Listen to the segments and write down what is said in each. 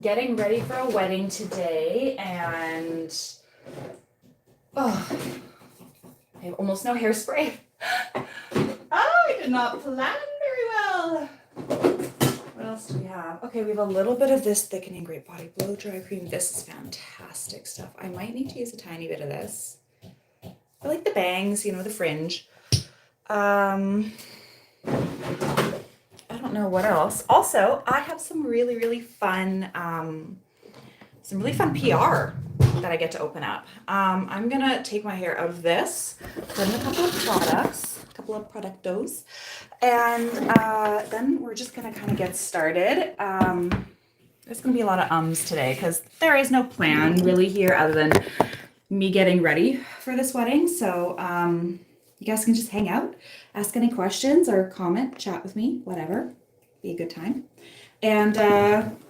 getting ready for a wedding today, and I have almost no hairspray. I did not plan very well. What else do we have? Okay, we have a little bit of this thickening great body blow dry cream. This is fantastic stuff. I might need to use a tiny bit of this. I like the bangs, the fringe. I don't know what else. Also, I have some really fun PR that I get to open up. I'm gonna take my hair out of this, put in a couple of productos, and then we're just gonna kind of get started. There's gonna be a lot of ums today because there is no plan really here other than me getting ready for this wedding. So you guys can just hang out, ask any questions or comment, chat with me, whatever. Be a good time. And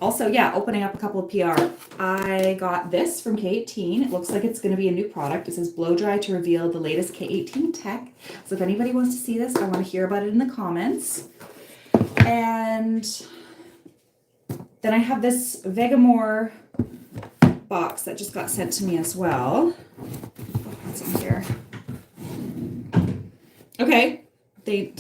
also, yeah, opening up a couple of PR. I got this from K18. It looks like it's going to be a new product. It says blow dry to reveal the latest K18 tech. So if anybody wants to see this, I want to hear about it in the comments. And then I have this Vegamore box that just got sent to me as well. What's in here? Okay, they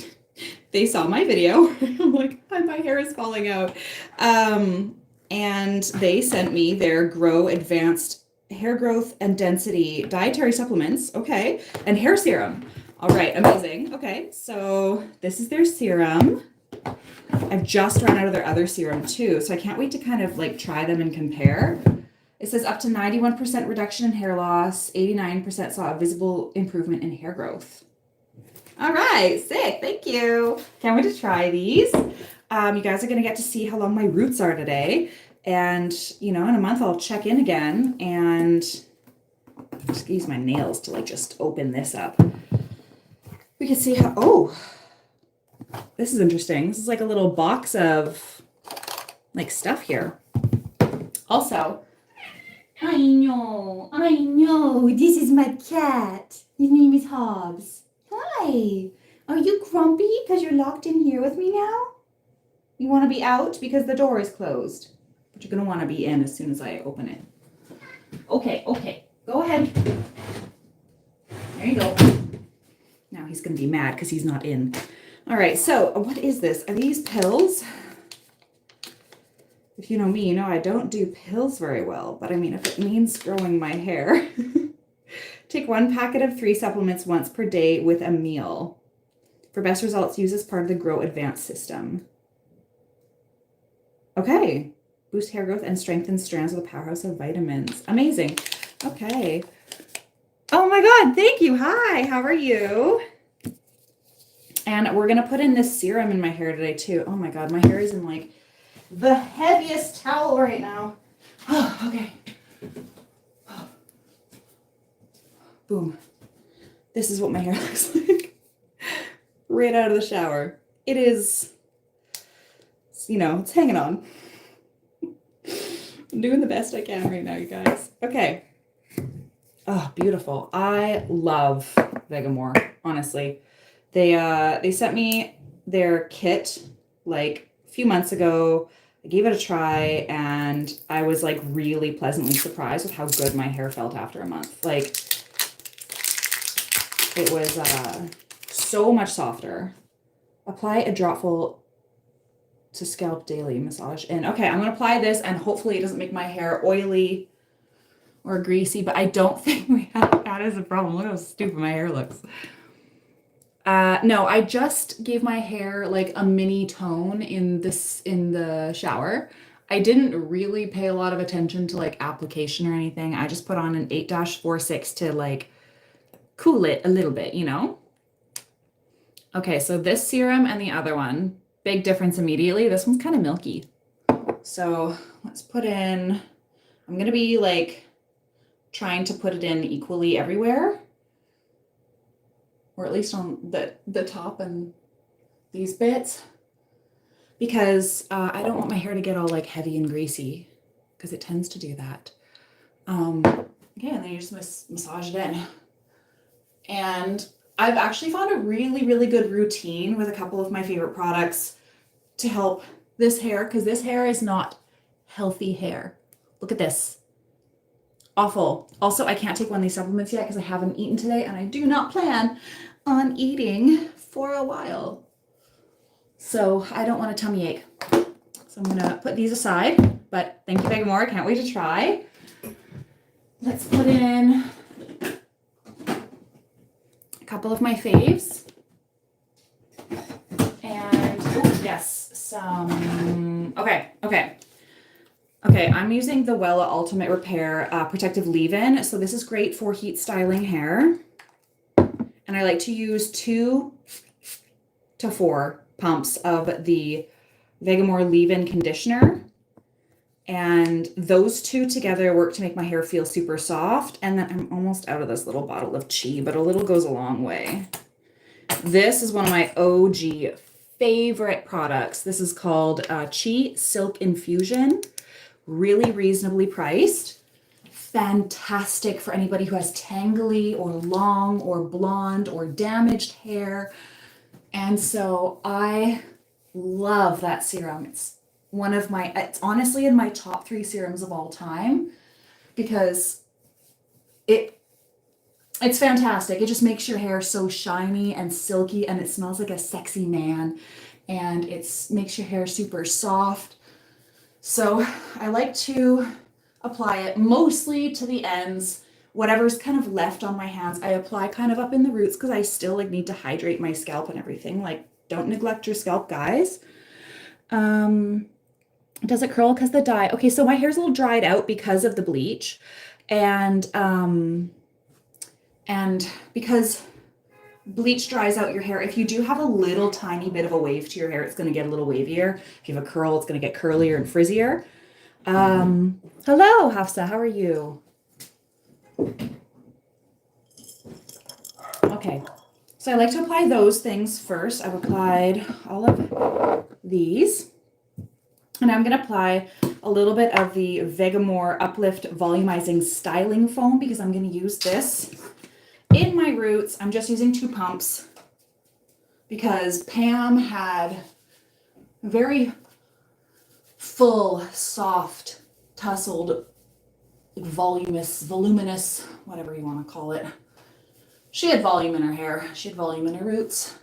saw my video. I'm like, my hair is falling out. And they sent me their Grow Advanced Hair Growth and Density Dietary Supplements. Okay. And hair serum. All right. Amazing. Okay. So this is their serum. I've just run out of their other serum too. So I can't wait to kind of like try them and compare. It says up to 91% reduction in hair loss. 89% saw a visible improvement in hair growth. All right, sick. Thank you. Can't wait to try these. You guys are going to get to see how long my roots are today. And, in a month I'll check in again and just use my nails to like just open this up. We can see how, this is interesting. This is like a little box of like stuff here. Also, I know, this is my cat. His name is Hobbs. Hi. Are you grumpy because you're locked in here with me now? You want to be out because the door is closed. But you're going to want to be in as soon as I open it. Okay. Go ahead. There you go. Now he's going to be mad because he's not in. All right, so what is this? Are these pills? If you know me, you know I don't do pills very well. But I mean, if it means growing my hair... Take 1 packet of 3 supplements once per day with a meal. For best results, use as part of the Grow Advanced system. Okay. Boost hair growth and strengthen strands with a powerhouse of vitamins. Amazing. Okay. Oh my God. Thank you. Hi. How are you? And we're going to put in this serum in my hair today too. Oh my God. My hair is in like the heaviest towel right now. Oh, okay. Boom. This is what my hair looks like right out of the shower. It is, it's hanging on. I'm doing the best I can right now, you guys. Okay. Oh, beautiful. I love Vegamore, honestly. They sent me their kit like a few months ago. I gave it a try and I was like really pleasantly surprised with how good my hair felt after a month. Like, it was so much softer. Apply a dropful to scalp daily. Massage in. Okay, I'm going to apply this and hopefully it doesn't make my hair oily or greasy, but I don't think that is a problem. Look how stupid my hair looks. No, I just gave my hair like a mini tone in the shower. I didn't really pay a lot of attention to like application or anything. I just put on an 8-46 to like cool it a little bit, Okay, so this serum and the other one, big difference immediately. This one's kind of milky. So let's put in, I'm going to be like trying to put it in equally everywhere. Or at least on the top and these bits. Because I don't want my hair to get all like heavy and greasy. Because it tends to do that. Okay, and then you just massage it in. And I've actually found a really good routine with a couple of my favorite products to help this hair, because this hair is not healthy hair. Look at this. Awful. Also, I can't take one of these supplements yet because I haven't eaten today and I do not plan on eating for a while. So I don't want a tummy ache. So I'm gonna put these aside, but thank you, Vegamore. I can't wait to try. Let's put in a couple of my faves. And oh, yes, some, okay. I'm using the Wella Ultimate Repair Protective Leave-In. So this is great for heat styling hair. And I like to use 2 to 4 pumps of the Vegamore Leave-In Conditioner. And those 2 together work to make my hair feel super soft. And then I'm almost out of this little bottle of Chi, but a little goes a long way. This is one of my OG favorite products. This is called Chi Silk Infusion. Really reasonably priced. Fantastic for anybody who has tangly or long or blonde or damaged hair. And so I love that serum. It's honestly in my top 3 serums of all time because it's fantastic. It just makes your hair so shiny and silky and it smells like a sexy man and it makes your hair super soft. So I like to apply it mostly to the ends. Whatever's kind of left on my hands, I apply kind of up in the roots because I still need to hydrate my scalp and everything. Like, don't neglect your scalp, guys. Does it curl because the dye? Okay, so my hair's a little dried out because of the bleach. And because bleach dries out your hair, if you do have a little tiny bit of a wave to your hair, it's going to get a little wavier. If you have a curl, it's going to get curlier and frizzier. Hello, Hafsa, how are you? Okay, so I like to apply those things first. I've applied all of these. And I'm going to apply a little bit of the Vegamore Uplift Volumizing Styling Foam because I'm going to use this in my roots. I'm just using 2 pumps because Pam had very full, soft, tussled, voluminous, whatever you want to call it. She had volume in her hair. She had volume in her roots.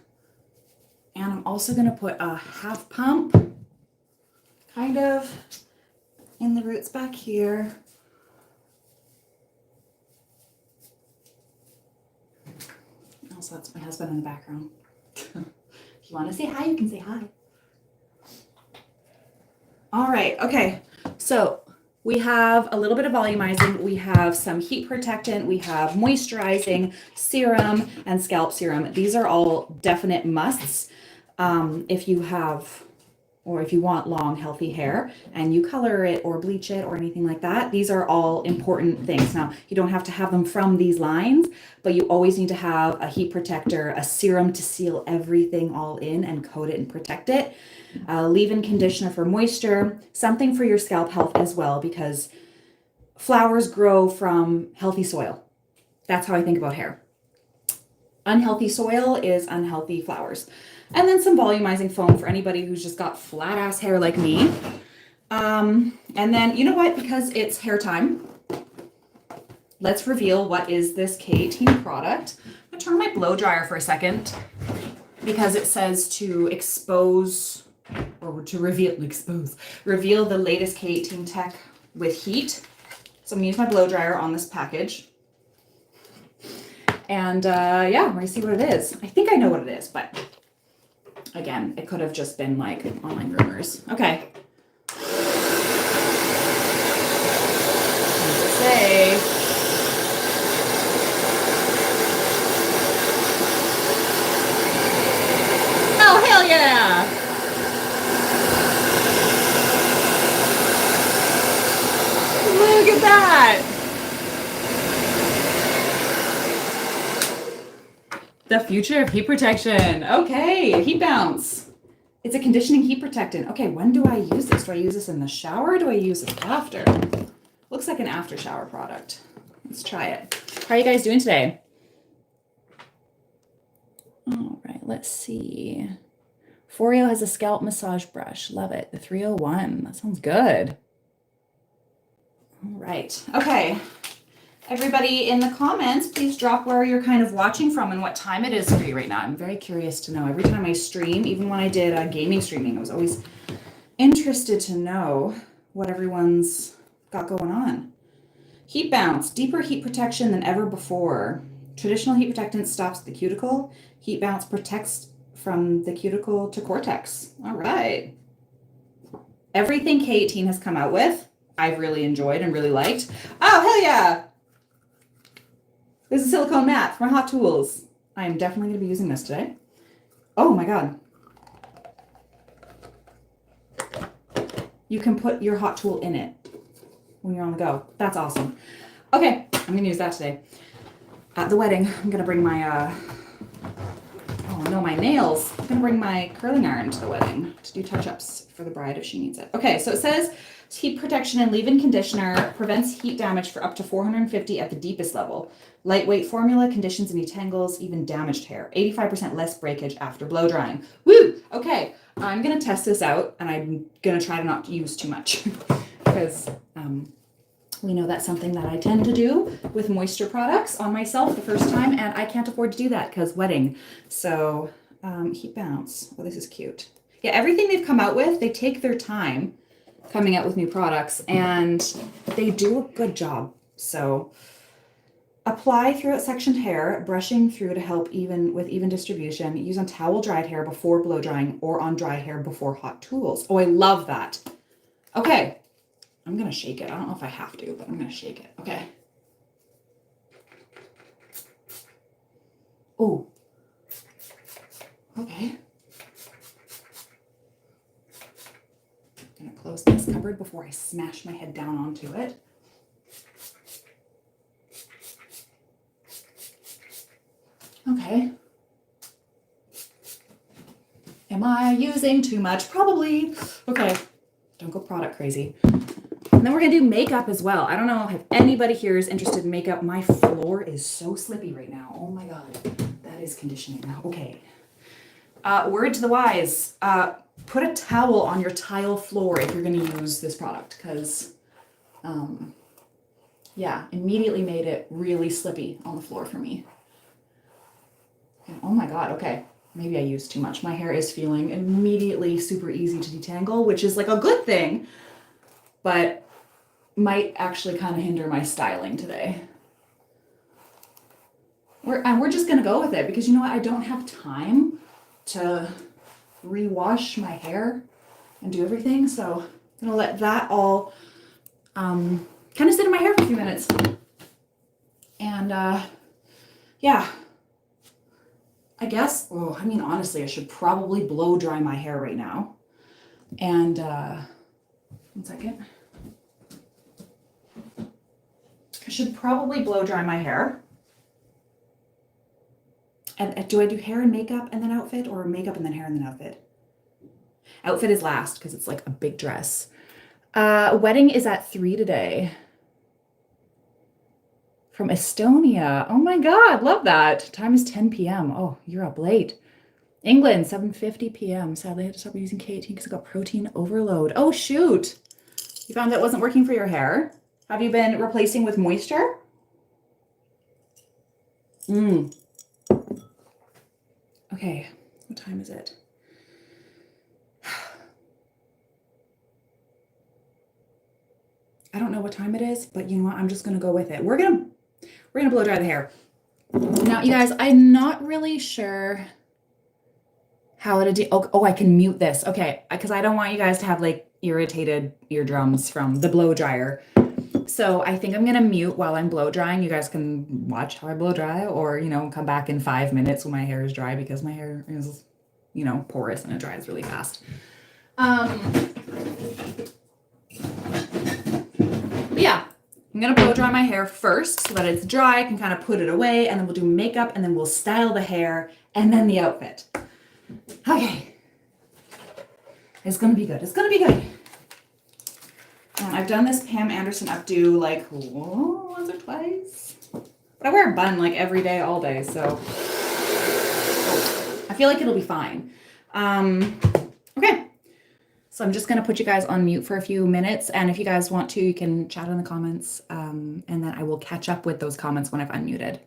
And I'm also going to put a half pump kind of in the roots back here. Also, that's my husband in the background. If you want to say hi, you can say hi. All right, okay. So we have a little bit of volumizing. We have some heat protectant. We have moisturizing, serum, and scalp serum. These are all definite musts if you have or if you want long, healthy hair and you color it or bleach it or anything like that. These are all important things. Now, you don't have to have them from these lines, but you always need to have a heat protector, a serum to seal everything all in and coat it and protect it. Leave-in conditioner for moisture, something for your scalp health as well, because flowers grow from healthy soil. That's how I think about hair. Unhealthy soil is unhealthy flowers. And then some volumizing foam for anybody who's just got flat ass hair like me. And then, you know what, because it's hair time, let's reveal what is this K18 product. I'm gonna turn my blow dryer for a second because it says to expose or to reveal the latest K18 tech with heat. So I'm gonna use my blow dryer on this package. And yeah, we're gonna see what it is. I think I know what it is, but again, it could have just been like online rumors. Okay. What does it say? Oh, hell yeah! Look at that! The future of heat protection. Okay, heat bounce. It's a conditioning heat protectant. Okay, when do I use this? Do I use this in the shower or do I use it after? Looks like an after shower product. Let's try it. How are you guys doing today? All right, let's see. Foreo has a scalp massage brush. Love it. The 301. That sounds good. All right. Okay. Everybody in the comments, please drop where you're kind of watching from and what time it is for you right now. I'm very curious to know. Every time I stream, even when I did gaming streaming, I was always interested to know what everyone's got going on. Heat bounce, deeper heat protection than ever before. Traditional heat protectant stops the cuticle. Heat bounce protects from the cuticle to cortex. All right. Everything K18 has come out with, I've really enjoyed and really liked. Oh, hell yeah! This is silicone mat from Hot Tools. I am definitely going to be using this today. Oh my god. You can put your hot tool in it when you're on the go. That's awesome. Okay, I'm going to use that today. At the wedding, I'm going to bring my, my nails. I'm going to bring my curling iron to the wedding to do touch-ups for the bride if she needs it. Okay, so it says heat protection and leave-in conditioner prevents heat damage for up to 450 at the deepest level. Lightweight formula conditions and detangles even damaged hair. 85% less breakage after blow drying. Woo! Okay, I'm going to test this out and I'm going to try to not use too much because we know that's something that I tend to do with moisture products on myself the first time, and I can't afford to do that because wedding. So heat bounce. Oh, this is cute. Yeah, everything they've come out with, they take their time coming out with new products and they do a good job. So apply throughout sectioned hair, brushing through to help with even distribution. Use on towel dried hair before blow drying or on dry hair before hot tools. Oh, I love that. Okay. I'm going to shake it. I don't know if I have to, but I'm going to shake it. Okay. Oh. Okay. I'm going to close this cupboard before I smash my head down onto it. Okay. Am I using too much? Probably. Okay. Don't go product crazy. And then we're going to do makeup as well. I don't know if anybody here is interested in makeup. My floor is so slippy right now. Oh my god. That is conditioning now. Okay. Word to the wise. Put a towel on your tile floor if you're going to use this product because, yeah, immediately made it really slippy on the floor for me. And, oh my god. Okay. Maybe I used too much. My hair is feeling immediately super easy to detangle, which is like a good thing, but might actually kind of hinder my styling today. We're just going to go with it because you know what? I don't have time to rewash my hair and do everything. So I'm going to let that all kind of sit in my hair for a few minutes. And yeah, I guess, honestly, I should probably blow dry my hair right now. And 1 second. I should probably blow dry my hair. And do I do hair and makeup and then outfit, or makeup and then hair and then outfit? Outfit is last because it's like a big dress. Wedding is at 3 today. From Estonia. Oh my god, love that. Time is 10 p.m. Oh, you're up late. England, 7:50 p.m. Sadly, I had to stop using K18 because I got protein overload. Oh, shoot. You found that wasn't working for your hair? Have you been replacing with moisture? Okay, what time is it? I don't know what time it is, but you know what? I'm just gonna go with it. We're gonna blow dry the hair. Now, you guys, I'm not really sure how to do. Oh, I can mute this. Okay, because I don't want you guys to have like irritated eardrums from the blow dryer. So I think I'm gonna mute while I'm blow drying. You guys can watch how I blow dry, or come back in 5 minutes when my hair is dry because my hair is, porous and it dries really fast. But yeah, I'm gonna blow dry my hair first so that it's dry. I can kind of put it away, and then we'll do makeup, and then we'll style the hair, and then the outfit. Okay. It's gonna be good. It's gonna be good. And I've done this Pam Anderson updo like once or twice. But I wear a bun like every day, all day, so I feel like it'll be fine. Okay. So I'm just going to put you guys on mute for a few minutes. And if you guys want to, you can chat in the comments. And then I will catch up with those comments when I've unmuted.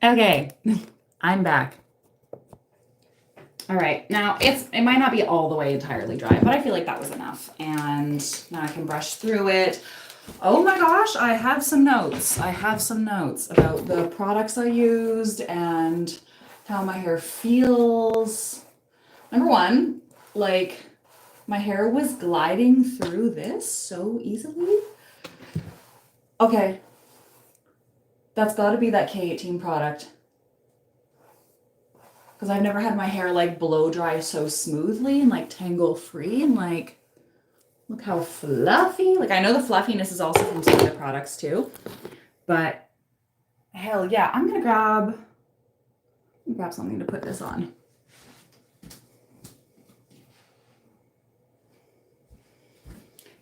Okay, I'm back. All right, now it might not be all the way entirely dry, but I feel like that was enough. And now I can brush through it. Oh my gosh, I have some notes. I have some notes about the products I used and how my hair feels. Number one, like my hair was gliding through this so easily. Okay, that's got to be that K18 product. Because I've never had my hair like blow dry so smoothly and like tangle free and like, look how fluffy. Like I know the fluffiness is also from some other products too, but hell yeah, I'm gonna grab something to put this on.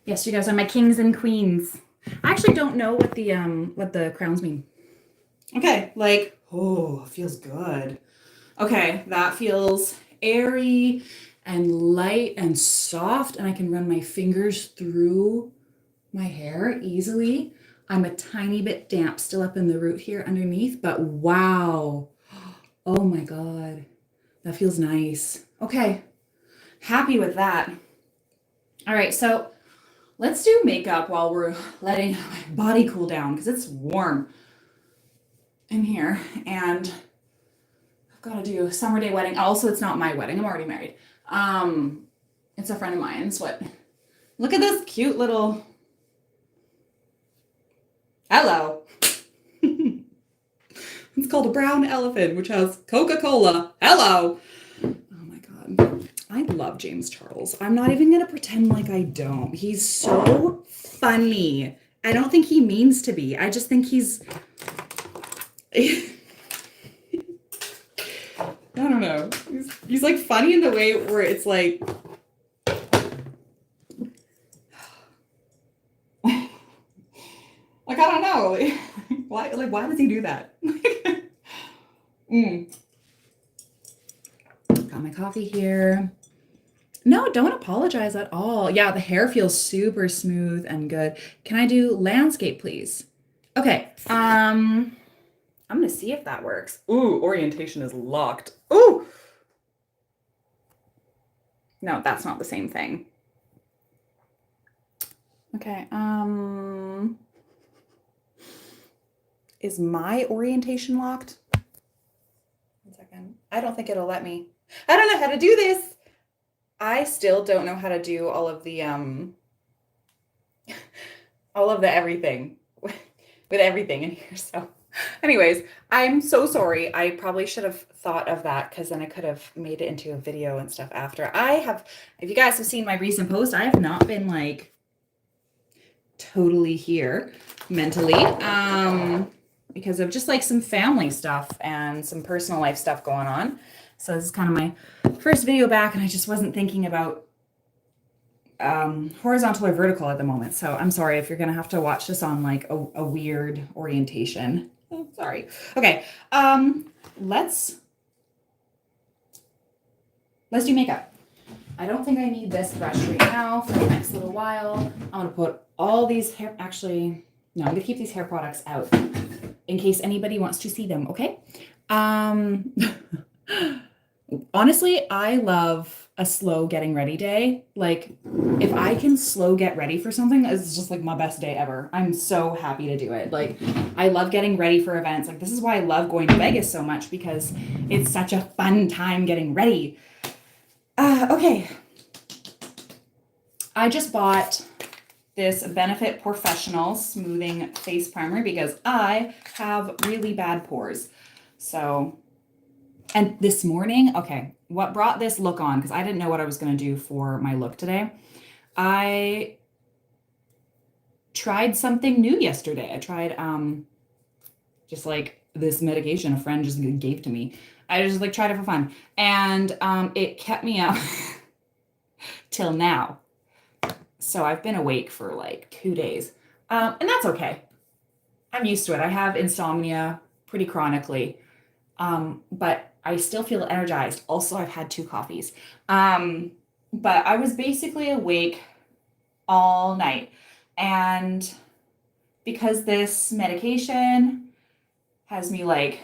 Yes, you guys are my kings and queens. I actually don't know what the crowns mean. Okay, like, oh, it feels good. Okay, that feels airy and light and soft, and I can run my fingers through my hair easily. I'm a tiny bit damp still up in the root here underneath, but wow. Oh my God, that feels nice. Okay, happy with that. All right, so let's do makeup while we're letting my body cool down because it's warm in here, and gotta do summer day wedding. Also, it's not my wedding. I'm already married. It's a friend of mine's. What? Look at this cute little. Hello. It's called a brown elephant, which has Coca-Cola. Hello. Oh my God. I love James Charles. I'm not even gonna pretend like I don't. He's so funny. I don't think he means to be. I just think he's. I don't know. He's like funny in the way where it's like. Like, I don't know. Why does he do that? Got my coffee here. No, don't apologize at all. Yeah, the hair feels super smooth and good. Can I do landscape, please? Okay. I'm gonna see if that works. Ooh, orientation is locked. Ooh. No, that's not the same thing. Okay. Is my orientation locked? 1 second. I don't think it'll let me. I don't know how to do this. I still don't know how to do all of the everything with everything in here. So anyways, I'm so sorry. I probably should have thought of that because then I could have made it into a video and stuff after. If you guys have seen my recent post, I have not been like totally here mentally because of just like some family stuff and some personal life stuff going on. So this is kind of my first video back and I just wasn't thinking about horizontal or vertical at the moment. So I'm sorry if you're going to have to watch this on like a weird orientation. Oh, sorry. Okay. Let's do makeup. I don't think I need this brush right now for the next little while. I'm going to put all these hair, actually, no, I'm going to keep these hair products out in case anybody wants to see them. Okay. Honestly, I love a slow getting ready day. Like if I can slow get ready for something, it's just like my best day ever. I'm so happy to do it. Like I love getting ready for events. Like this is why I love going to Vegas so much because it's such a fun time getting ready. Okay. I just bought this Benefit Professional Smoothing Face Primer because I have really bad pores. So, and this morning, okay, what brought this look on, because I didn't know what I was going to do for my look today. I tried something new yesterday. I tried just like this medication a friend just gave to me. I just like tried it for fun. And it kept me up till now. So I've been awake for like 2 days. And that's okay. I'm used to it. I have insomnia pretty chronically. But I still feel energized. Also, I've had 2 coffees. But I was basically awake all night. And because this medication has me like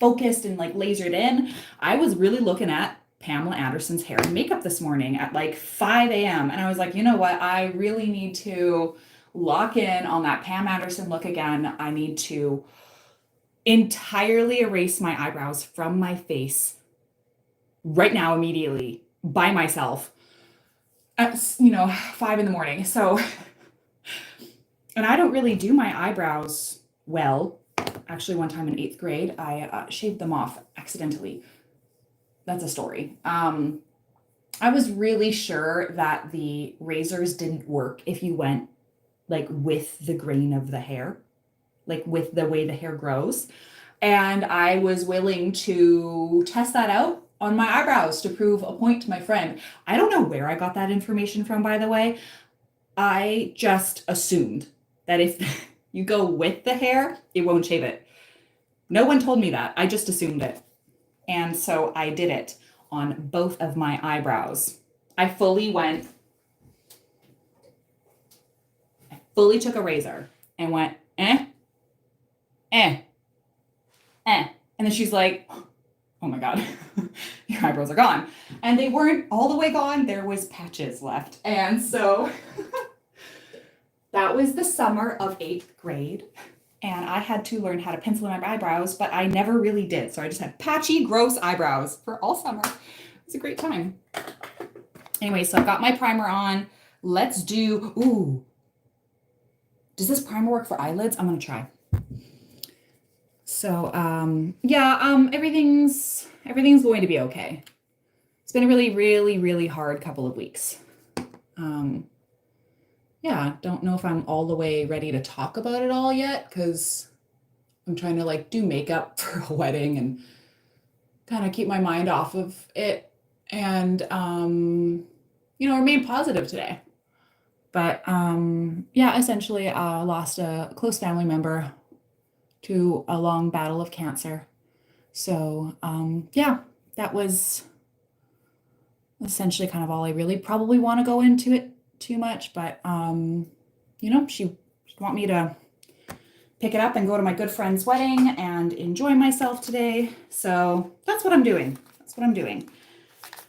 focused and like lasered in. I was really looking at Pamela Anderson's hair and makeup this morning at like 5 a.m. And I was like, you know what? I really need to lock in on that Pam Anderson look again. I need to entirely erase my eyebrows from my face right now, immediately, by myself at, 5 in the morning. So, and I don't really do my eyebrows well. Actually, one time in 8th grade, I shaved them off accidentally. That's a story. I was really sure that the razors didn't work if you went like with the grain of the hair, like with the way the hair grows. And I was willing to test that out on my eyebrows to prove a point to my friend. I don't know where I got that information from, by the way. I just assumed that if you go with the hair, it won't shave it. No one told me that. I just assumed it. And so I did it on both of my eyebrows. I fully took a razor and went, eh, eh, eh. And then she's like, oh my God, your eyebrows are gone. And they weren't all the way gone. There was patches left. And so that was the summer of 8th grade. And I had to learn how to pencil in my eyebrows, but I never really did. So I just had patchy, gross eyebrows for all summer. It was a great time. Anyway, so I've got my primer on. Let's do, does this primer work for eyelids? I'm gonna try. So, everything's going to be okay. It's been a really, really, really hard couple of weeks. Don't know if I'm all the way ready to talk about it all yet, because I'm trying to like do makeup for a wedding and kind of keep my mind off of it and, remain positive today. But, essentially, I lost a close family member to a long battle of cancer. So, that was essentially kind of all I really probably want to go into it too much, but, she want me to pick it up and go to my good friend's wedding and enjoy myself today. So that's what I'm doing.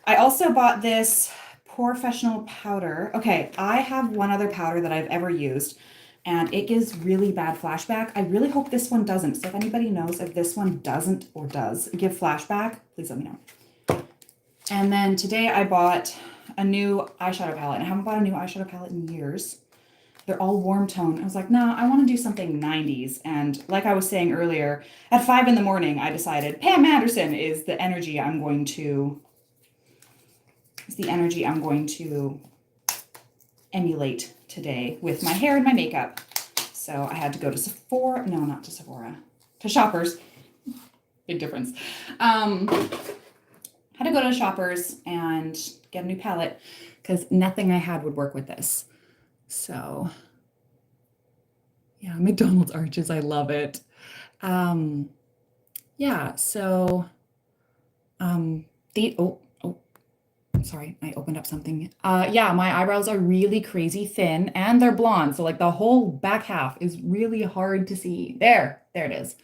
I also bought this professional powder. Okay, I have one other powder that I've ever used, and it gives really bad flashback. I really hope this one doesn't. So if anybody knows if this one doesn't or does give flashback, please let me know. And then today I bought a new eyeshadow palette. I haven't bought a new eyeshadow palette in years. They're all warm tone. I was like, no, I want to do something 90s. And like I was saying earlier, at 5 in the morning, I decided Pam Anderson is the energy I'm going to emulate today with my hair and my makeup. So I had to go to Sephora. No, not to Sephora. To Shoppers. Big difference. Had to go to Shoppers and get a new palette because nothing I had would work with this. So, yeah, McDonald's arches, I love it. Sorry, I opened up something. My eyebrows are really crazy thin and they're blonde. So like the whole back half is really hard to see. There it is.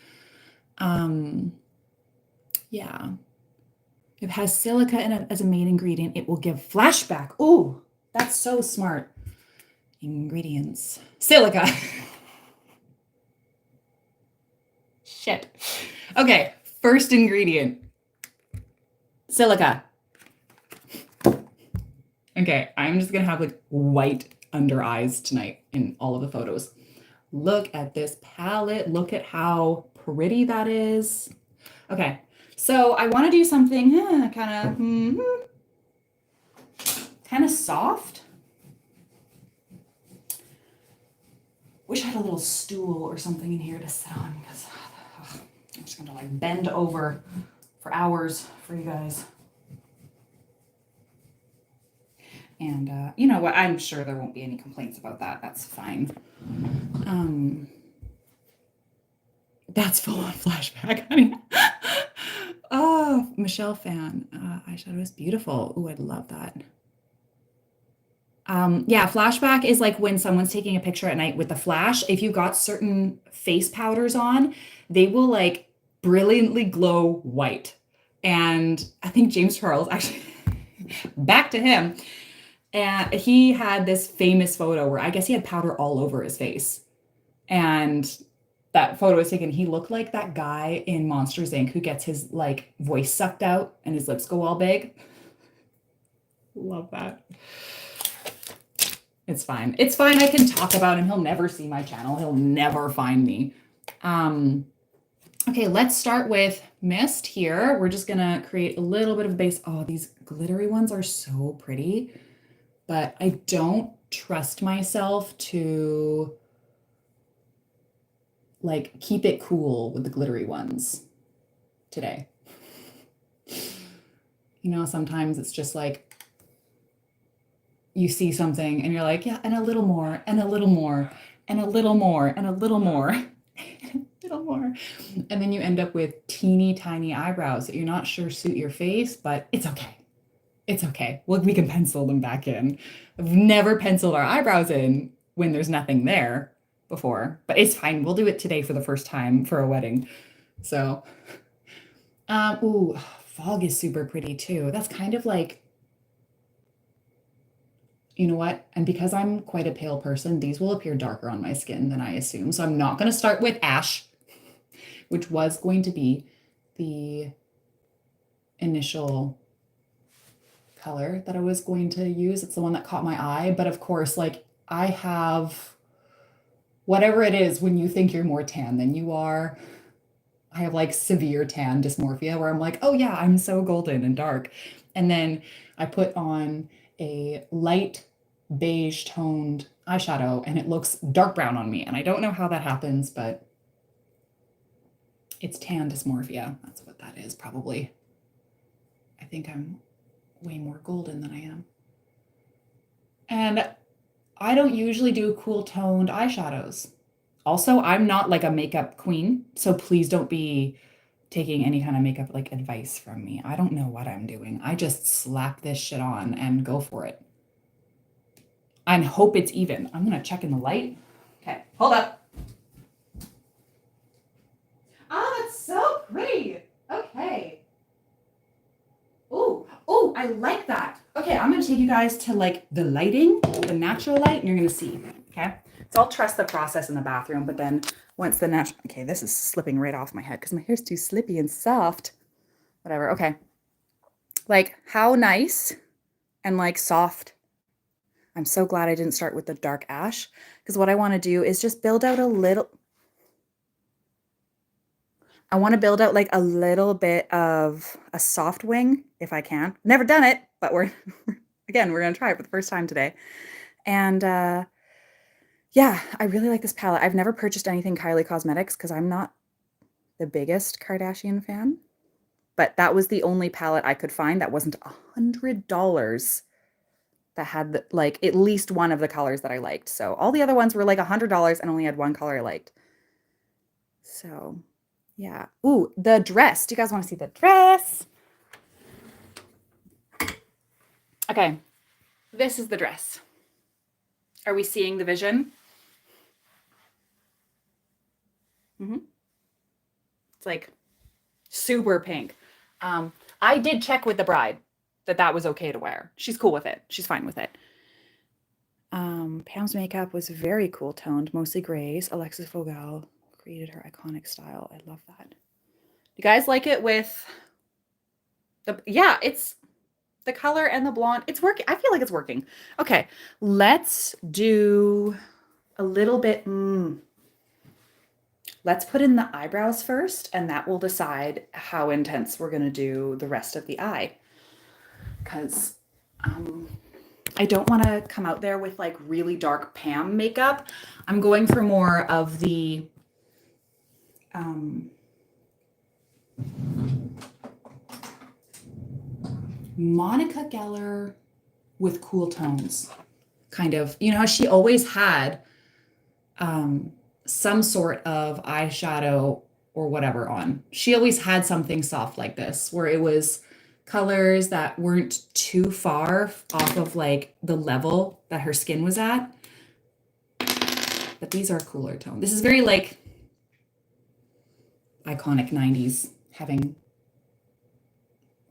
It has silica in it as a main ingredient. It will give flashback. Oh, that's so smart. Ingredients. Silica. Shit. Okay, first ingredient. Silica. Okay, I'm just gonna have like white under eyes tonight in all of the photos. Look at this palette. Look at how pretty that is. Okay, so I want to do something kind of soft. Wish I had a little stool or something in here to sit on because I'm just gonna like bend over for hours for you guys. And you know what? I'm sure there won't be any complaints about that. That's fine. That's full on flashback, honey. Oh, Michelle fan. Eyeshadow is beautiful. Oh, I'd love that. Flashback is like when someone's taking a picture at night with the flash. If you've got certain face powders on, they will like brilliantly glow white. And I think James Charles, actually, back to him, and he had this famous photo where I guess he had powder all over his face. And that photo was taken. He looked like that guy in Monsters Inc. who gets his like voice sucked out and his lips go all big. Love that. It's fine. It's fine. I can talk about him. He'll never see my channel. He'll never find me. Okay, let's start with mist here. We're just gonna create a little bit of a base. Oh, these glittery ones are so pretty, but I don't trust myself to like keep it cool with the glittery ones today. You know, sometimes it's just like you see something and you're like, yeah, and a little more, and a little more, and a little more, and a little more, and a little more. And then you end up with teeny tiny eyebrows that you're not sure suit your face, but it's okay. It's okay. Well, we can pencil them back in. I've never penciled our eyebrows in when there's nothing there before, but it's fine. We'll do it today for the first time for a wedding. So, ooh, fog is super pretty too. That's kind of like, you know what? And because I'm quite a pale person, these will appear darker on my skin than I assume. So I'm not going to start with ash, which was going to be the initial color that I was going to use. It's the one that caught my eye. But of course, like I have whatever it is when you think you're more tan than you are. I have like severe tan dysmorphia where I'm like, oh yeah, I'm so golden and dark. And then I put on a light beige toned eyeshadow and it looks dark brown on me. And I don't know how that happens, but it's tan dysmorphia. That's what that is probably. I think I'm way more golden than I am. And I don't usually do cool toned eyeshadows. Also, I'm not like a makeup queen, so please don't be taking any kind of makeup like advice from me. I don't know what I'm doing. I just slap this shit on and go for it. And hope it's even. I'm gonna check in the light. Okay, hold up. Oh, that's so pretty. Okay. Oh, I like that. Okay, I'm gonna take you guys to like the lighting, the natural light, and you're gonna see, okay? So I'll trust the process in the bathroom, but then once the natural, okay, this is slipping right off my head because my hair's too slippy and soft. Whatever, okay. Like how nice and like soft. I'm so glad I didn't start with the dark ash because what I wanna do is just build out a little, I want to build out like a little bit of a soft wing if I can. Never done it, but we're again, we're going to try it for the first time today. And yeah, I really like this palette. I've never purchased anything Kylie Cosmetics because I'm not the biggest Kardashian fan, but that was the only palette I could find that wasn't $100 that had like at least one of the colors that I liked. So all the other ones were like $100 and only had one color I liked. So yeah. Ooh, the dress. Do you guys want to see the dress? Okay. This is the dress. Are we seeing the vision? It's like super pink. I did check with the bride that was okay to wear. She's cool with it. She's fine with it. Pam's makeup was very cool toned, mostly grays. Alexis Vogel created her iconic style. I love that. You guys like it with the, yeah, it's the color and the blonde. It's working. I feel like it's working. Okay, let's do a little bit. Let's put in the eyebrows first, and that will decide how intense we're going to do the rest of the eye. Because I don't want to come out there with like really dark Pam makeup. I'm going for more of the Monica Geller with cool tones, kind of. You know how she always had some sort of eyeshadow or whatever on. She always had something soft like this, where it was colors that weren't too far off of like the level that her skin was at. But these are cooler tone. This is very like iconic 90s, having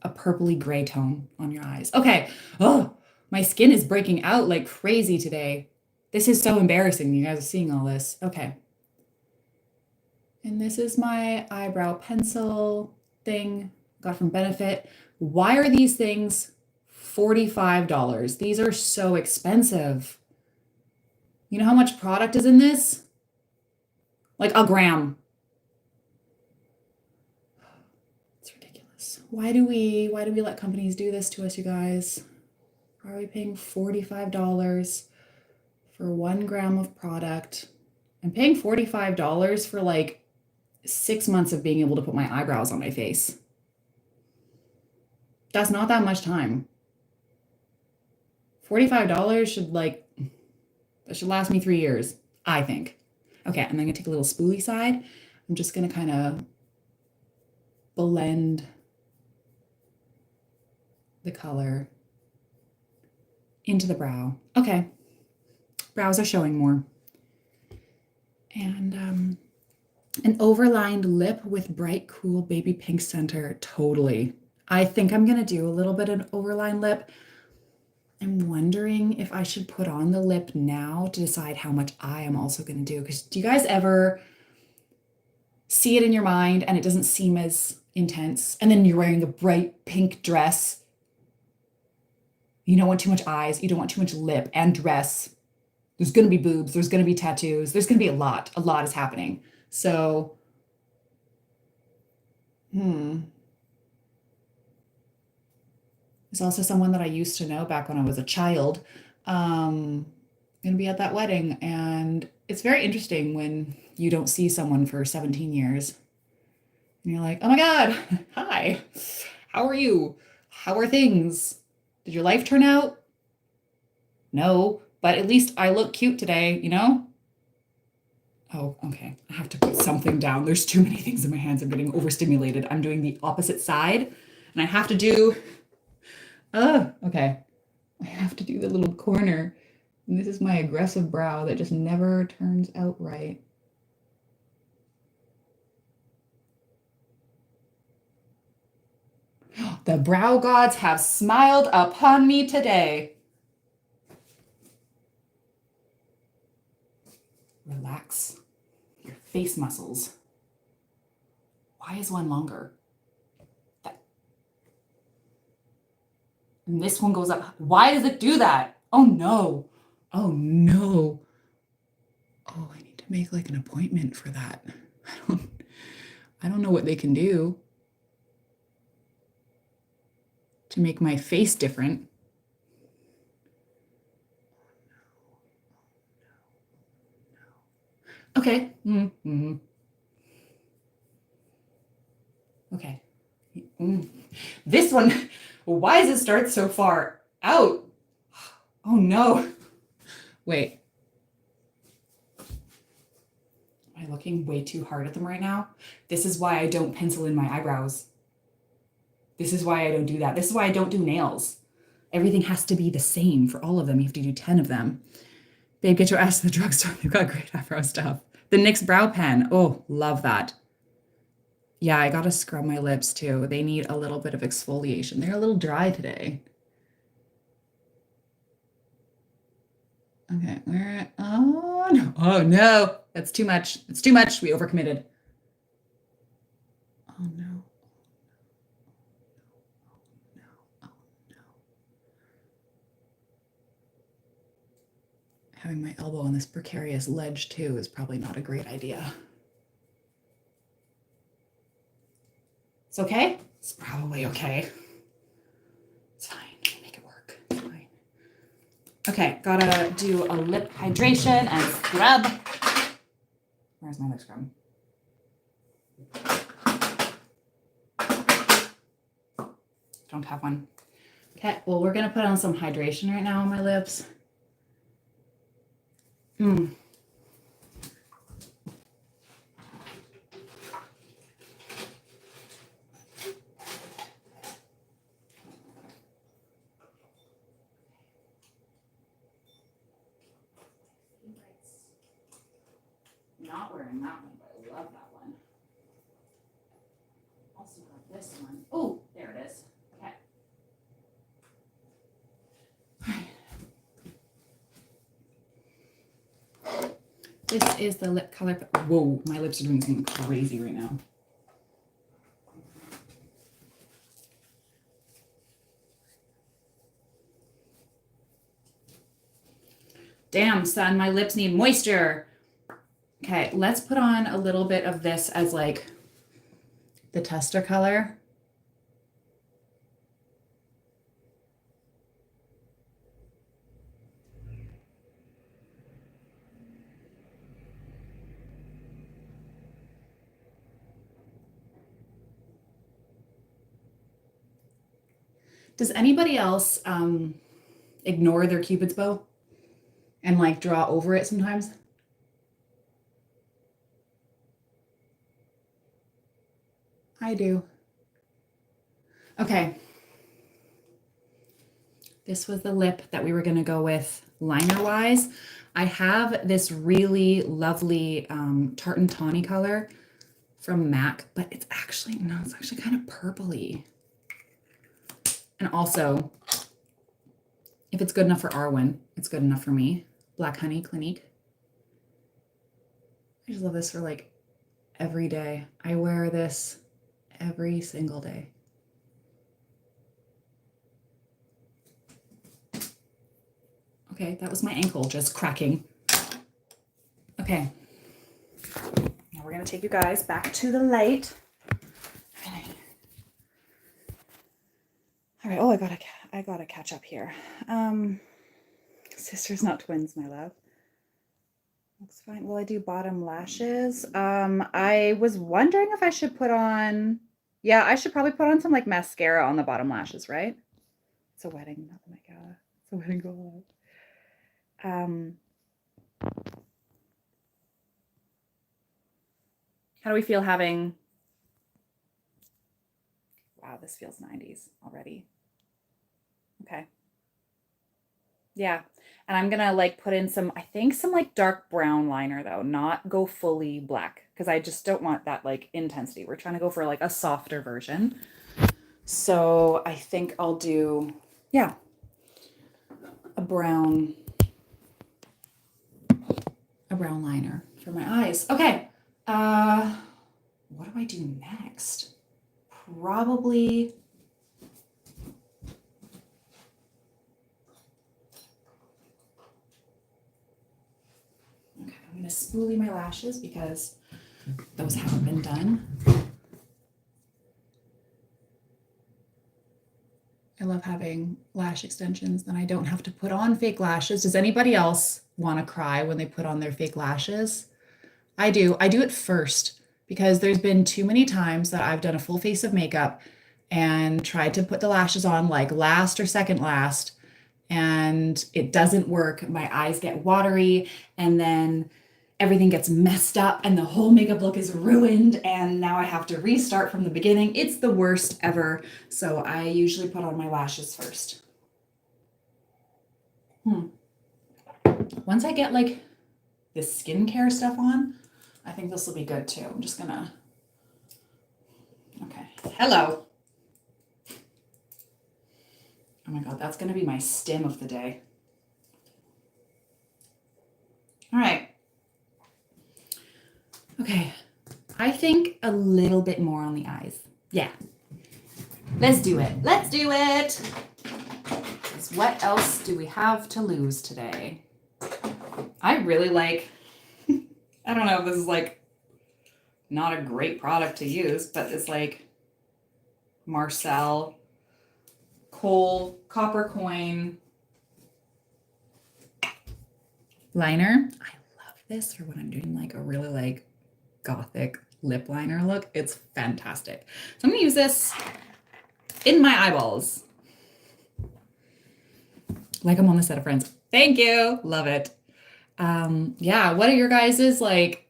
a purpley gray tone on your eyes. Okay. Oh, my skin is breaking out like crazy today. This is so embarrassing. You guys are seeing all this. Okay. And this is my eyebrow pencil thing, got from Benefit. Why are these things $45? These are so expensive. You know how much product is in this? Like a gram. It's ridiculous. Why do we let companies do this to us, you guys? Why are we paying $45 for 1 gram of product? I'm paying $45 for like 6 months of being able to put my eyebrows on my face. That's not that much time. $45 should last me 3 years, I think. Okay, I'm gonna take a little spoolie side. I'm just gonna kind of blend the color into the brow. Okay, brows are showing more. And an overlined lip with bright, cool baby pink center. Totally. I think I'm gonna do a little bit of overline lip. I'm wondering if I should put on the lip now to decide how much I am also gonna do. Because do you guys ever see it in your mind and it doesn't seem as intense? And then you're wearing a bright pink dress. You don't want too much eyes. You don't want too much lip and dress. There's gonna be boobs. There's gonna be tattoos. There's gonna be a lot. A lot is happening. So, There's also someone that I used to know back when I was a child, gonna be at that wedding, and it's very interesting when you don't see someone for 17 years. And you're like, oh my God, hi, how are you? How are things? Did your life turn out? No, but at least I look cute today, you know? Oh, okay. I have to put something down. There's too many things in my hands. I'm getting overstimulated. I'm doing the opposite side, and I have to do, okay. I have to do the little corner. And this is my aggressive brow that just never turns out right. The brow gods have smiled upon me today. Relax your face muscles. Why is one longer? And this one goes up. Why does it do that? Oh no. Oh no. Oh, I need to make like an appointment for that. I don't know what they can do to make my face different. Okay. Okay. This one, why does it start so far out? Oh no. Wait. Am I looking way too hard at them right now? This is why I don't pencil in my eyebrows. This is why I don't do that. This is why I don't do nails. Everything has to be the same for all of them. You have to do 10 of them. Babe, get your ass to the drugstore. They've got great eyebrow stuff. The NYX brow pen. Oh, love that. Yeah, I gotta scrub my lips too. They need a little bit of exfoliation. They're a little dry today. Okay, where? Oh no! Oh no! That's too much. It's too much. We overcommitted. Oh no! Oh no! Oh no! Having my elbow on this precarious ledge too is probably not a great idea. It's okay? It's probably okay. It's fine. Make it work. It's fine. Okay, gotta do a lip hydration and scrub. Where's my lip scrub? Don't have one. Okay, well, we're gonna put on some hydration right now on my lips. Not wearing that one, but I love that one. This is the lip color. Whoa, my lips are doing something crazy right now. Damn, son, my lips need moisture. Okay, let's put on a little bit of this as like the tester color. Does anybody else ignore their Cupid's bow and like draw over it sometimes? I do. Okay. This was the lip that we were going to go with liner wise. I have this really lovely tartan tawny color from MAC, but it's actually kind of purpley. And also, if it's good enough for Arwen, it's good enough for me. Black Honey Clinique. I just love this for like every day. I wear this every single day. Okay, that was my ankle just cracking. Okay. Now we're gonna take you guys back to the light. All right. Oh, I gotta catch up here. Sisters, not twins, my love. Looks fine. Will I do bottom lashes? I was wondering if I should put on, yeah, I should probably put on some like mascara on the bottom lashes, right? It's a wedding. Oh my God. It's a wedding go on. How do we feel having, wow, this feels 90s already. Okay. Yeah. And I'm gonna like put in some, I think some like dark brown liner though, not go fully black because I just don't want that like intensity. We're trying to go for like a softer version. So I think I'll do, yeah, a brown liner for my eyes. Okay. What do I do next? Probably, okay, I'm gonna spoolie my lashes because those haven't been done. I love having lash extensions, then I don't have to put on fake lashes. Does anybody else want to cry when they put on their fake lashes? I do. I do it first because there's been too many times that I've done a full face of makeup and tried to put the lashes on like last or second last, and it doesn't work. My eyes get watery, and then everything gets messed up and the whole makeup look is ruined, and now I have to restart from the beginning. It's the worst ever. So I usually put on my lashes first. Once I get like this skincare stuff on, I think this will be good too. I'm just gonna, okay. Hello. Oh my God, that's gonna be my stim of the day. All right. Okay, I think a little bit more on the eyes. Yeah, let's do it. Let's do it. What else do we have to lose today? I really like, I don't know if this is like not a great product to use, but it's like Marcel Kohl Copper Coin liner. I love this for when I'm doing like a really like gothic lip liner look. It's fantastic. So I'm gonna use this in my eyeballs. Like I'm on the set of Friends. Thank you. Love it. Yeah, what are your guys's like,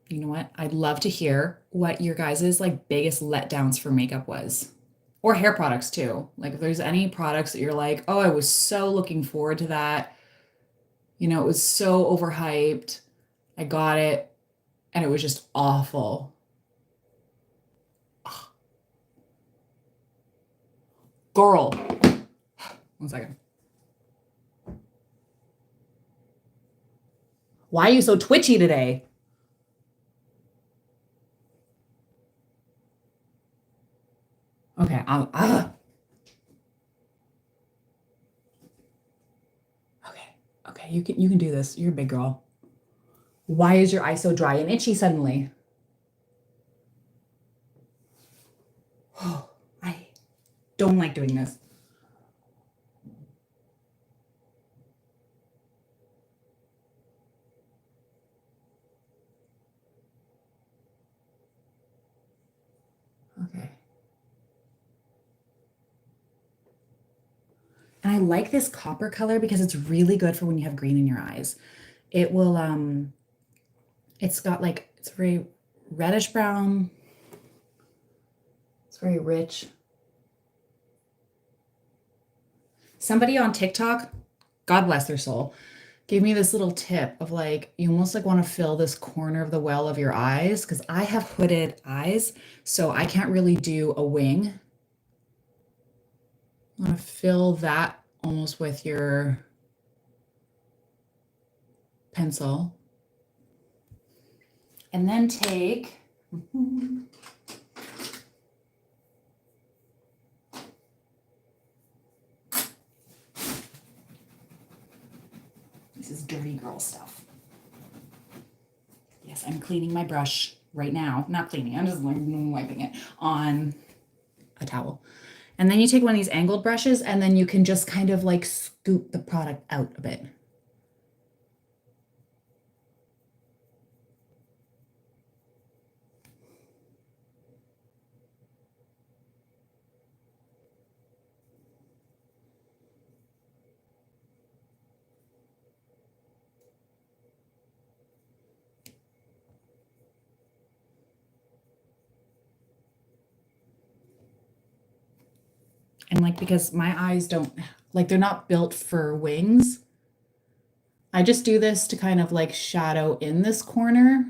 you know what? I'd love to hear what your guys's like biggest letdowns for makeup was. Or hair products too. Like if there's any products that you're like, oh, I was so looking forward to that. You know, it was so overhyped. I got it and it was just awful. Ugh. Girl. 1 second. Why are you so twitchy today? Okay, okay, you can do this. You're a big girl. Why is your eye so dry and itchy suddenly? Oh, I don't like doing this. Okay. And I like this copper color because it's really good for when you have green in your eyes. It will, it's got like, it's very reddish brown. It's very rich. Somebody on TikTok, God bless their soul, gave me this little tip of like, you almost like want to fill this corner of the well of your eyes because I have hooded eyes, so I can't really do a wing. You want to fill that almost with your pencil. And then take, this is dirty girl stuff. Yes, I'm cleaning my brush right now. Not cleaning, I'm just like wiping it on a towel. And then you take one of these angled brushes and then you can just kind of like scoop the product out a bit. And like, because my eyes don't, like, they're not built for wings. I just do this to kind of like shadow in this corner.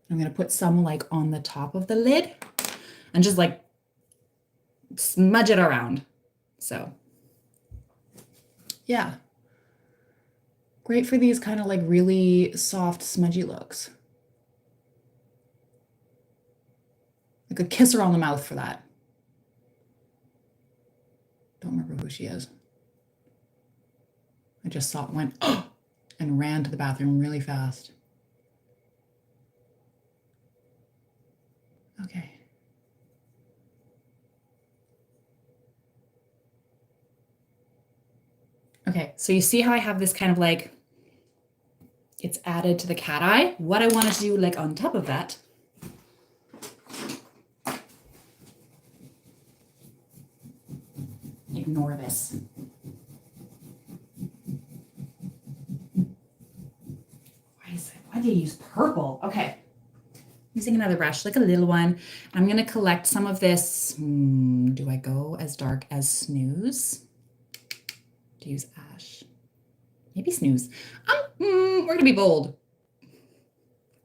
I'm going to put some like on the top of the lid and just like smudge it around. So yeah, great for these kind of like really soft, smudgy looks. I could kiss her on the mouth for that. Don't remember who she is. I just saw it, went and ran to the bathroom really fast. Okay. Okay, so you see how I have this kind of like, it's added to the cat eye. What I wanted to do like on top of that, ignore this. Why do you use purple? Okay. Using another brush, like a little one. I'm going to collect some of this. Do I go as dark as Snooze? To use ash. Maybe Snooze. We're going to be bold.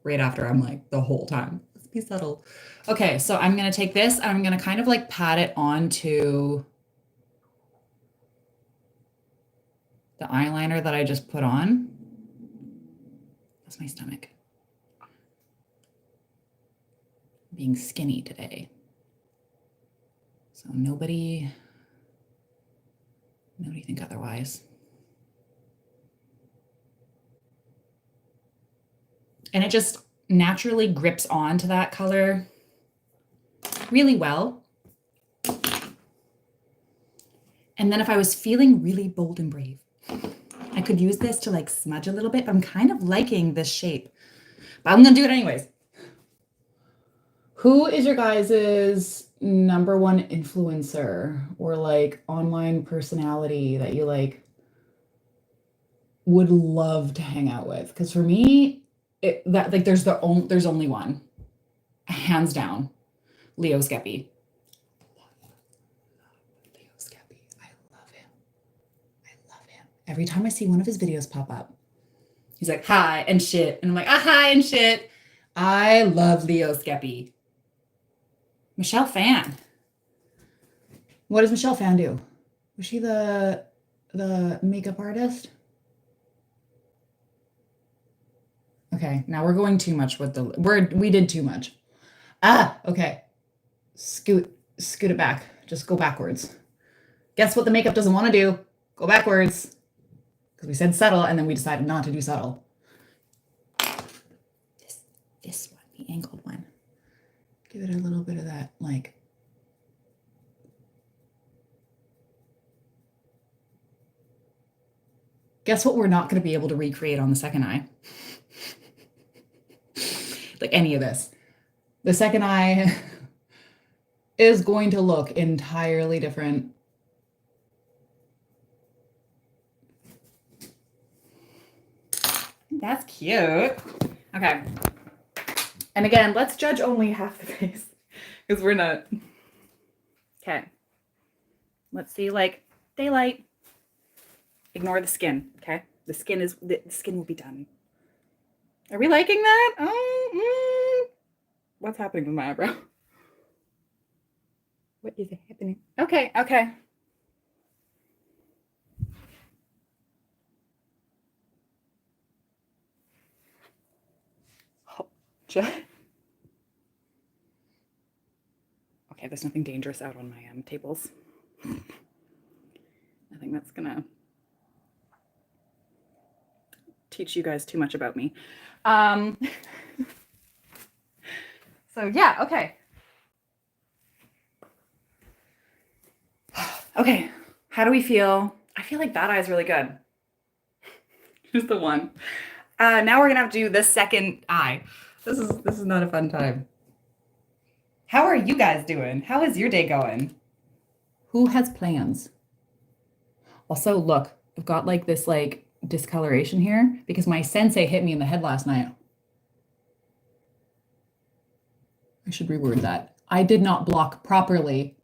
Right after I'm like, the whole time. Let's be subtle. Okay, so I'm going to take this and I'm going to kind of like pat it onto the eyeliner that I just put on. That's my stomach. Being skinny today. So nobody think otherwise. And it just naturally grips onto that color really well. And then if I was feeling really bold and brave, I could use this to like smudge a little bit. I'm kind of liking this shape, but I'm gonna do it anyways. Who is your guys's number one influencer or like online personality that you like would love to hang out with? Because for me, that like there's only one, hands down, Leo Skeppy. Leo Skeppy, I love him. I love him. Every time I see one of his videos pop up, he's like, hi and shit. And I'm like, hi and shit. I love Leo Skeppy. Michelle Phan. What does Michelle Phan do? Was she the makeup artist? Okay, now we're going too much with the, we did too much. Okay. Scoot it back. Just go backwards. Guess what the makeup doesn't want to do? Go backwards. Because we said subtle and then we decided not to do subtle. This one, the angled one. Give it a little bit of that, like, guess what we're not going to be able to recreate on the second eye? Like any of this. The second eye is going to look entirely different. That's cute. Okay. And again, let's judge only half the face because we're not. Okay. Let's see, like, daylight. Ignore the skin, okay? The skin will be done. Are we liking that? Oh, what's happening with my eyebrow? What is happening? Okay. Okay, there's nothing dangerous out on my tables. I think that's gonna teach you guys too much about me. So yeah, okay. Okay, how do we feel? I feel like that eye is really good. Just the one. Now we're gonna have to do the second eye. This is not a fun time. How are you guys doing? How is your day going? Who has plans? Also, look, I've got like this like discoloration here because my sensei hit me in the head last night. I should reword that. I did not block properly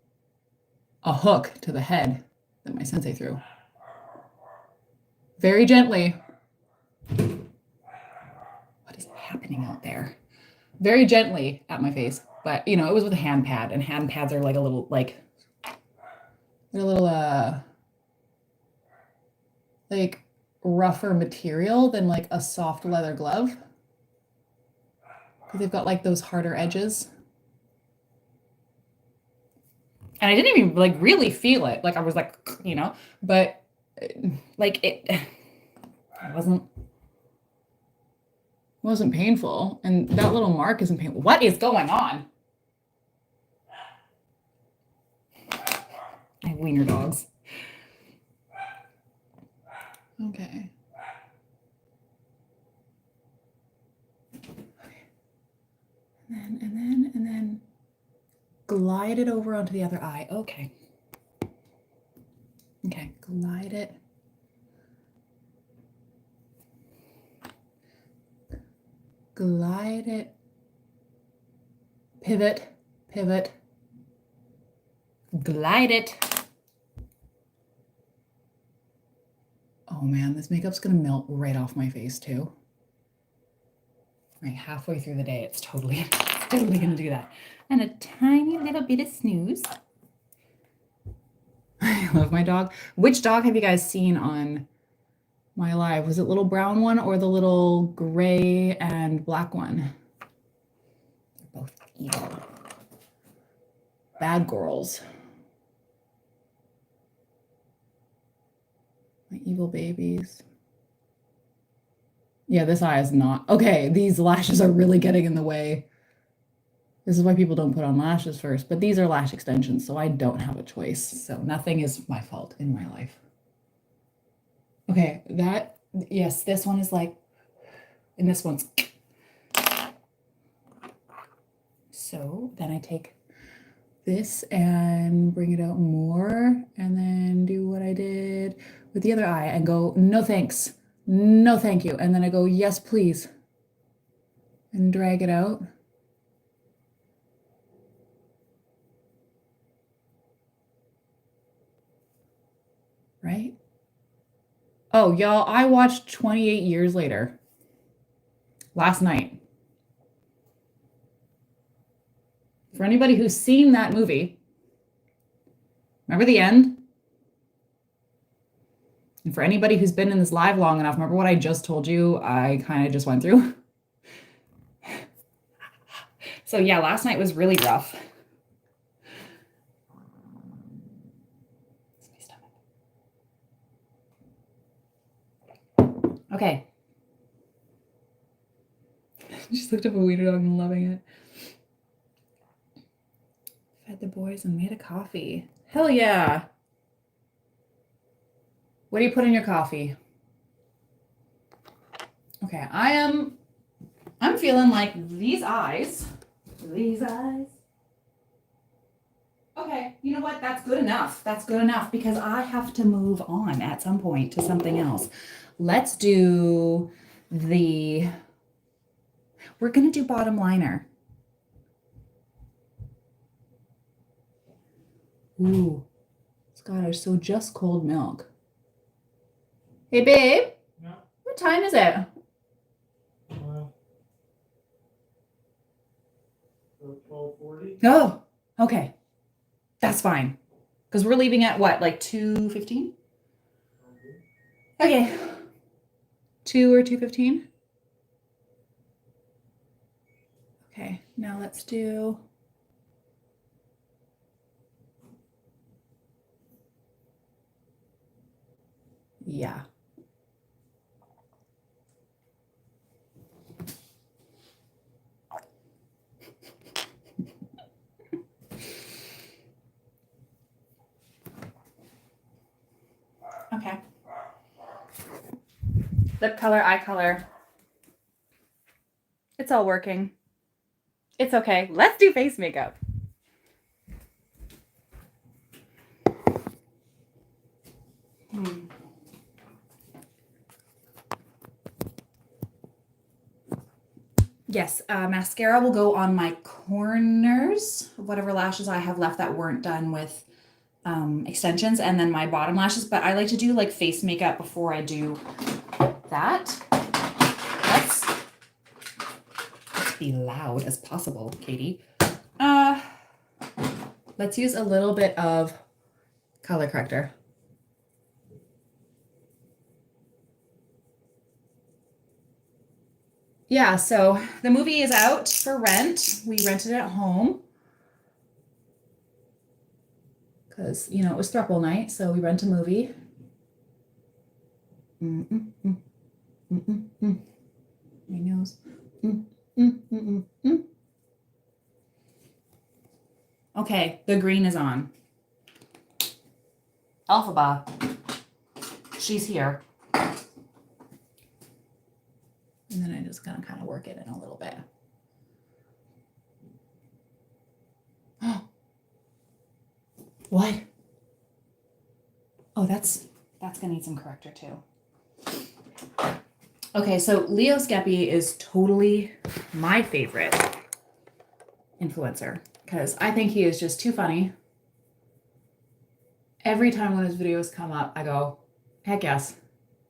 a hook to the head that my sensei threw. Very gently. What is happening out there? Very gently at my face, but you know, it was with a hand pad, and hand pads are like a little, like, they're a little, like rougher material than like a soft leather glove. Because they've got like those harder edges. And I didn't even like really feel it. Like I was like, you know, but like it wasn't painful. And that little mark isn't painful. What is going on? I have wiener dogs. Okay. And then glide it over onto the other eye. Okay. Okay, glide it. Glide it. Pivot. Glide it. Oh man, this makeup's gonna melt right off my face too. Right, halfway through the day, it's totally gonna do that. And a tiny little bit of snooze. I love my dog. Which dog have you guys seen on my live? Was it little brown one or the little gray and black one? They're both evil. Bad girls. My evil babies. Yeah, this eye is not. Okay, these lashes are really getting in the way. This is why people don't put on lashes first, but these are lash extensions, so I don't have a choice. So nothing is my fault in my life. Okay, yes, this one is like, and this one's. So then I take this and bring it out more, and then do what I did with the other eye and go, no thanks, no thank you. And then I go, yes, please. And drag it out. Right? Oh, y'all, I watched 28 Years Later last night. For anybody who's seen that movie, remember the end? And for anybody who's been in this live long enough, remember what I just told you I kind of just went through? So yeah, last night was really rough. Okay. Just looked up a wiener dog and loving it. Fed the boys and made a coffee. Hell yeah. What do you put in your coffee? Okay, I'm feeling like these eyes. Okay, you know what? That's good enough. That's good enough because I have to move on at some point to something else. Let's do we're going to do bottom liner. Ooh, Scottish, so just cold milk. Hey, babe. Yeah. What time is it? 12:40. Oh, okay. That's fine. Because we're leaving at what, like 2:15? Okay. 2 or 2:15? Okay, now let's do... Yeah. Okay. Lip color, eye color. It's all working. It's okay. Let's do face makeup. Yes, mascara will go on my corners, whatever lashes I have left that weren't done with extensions, and then my bottom lashes. But I like to do like face makeup before I do that. Let's be loud as possible, Katie. Let's use a little bit of color corrector. Yeah, so the movie is out for rent. We rented it at home because, you know, it was throuple night, so we rent a movie. My nose. Okay, the green is on. Alphaba. She's here. And then I'm just gonna kind of work it in a little bit. What? Oh, that's gonna need some corrector too. Okay, so Leo Skeppy is totally my favorite influencer because I think he is just too funny. Every time when his videos come up, I go, heck yes,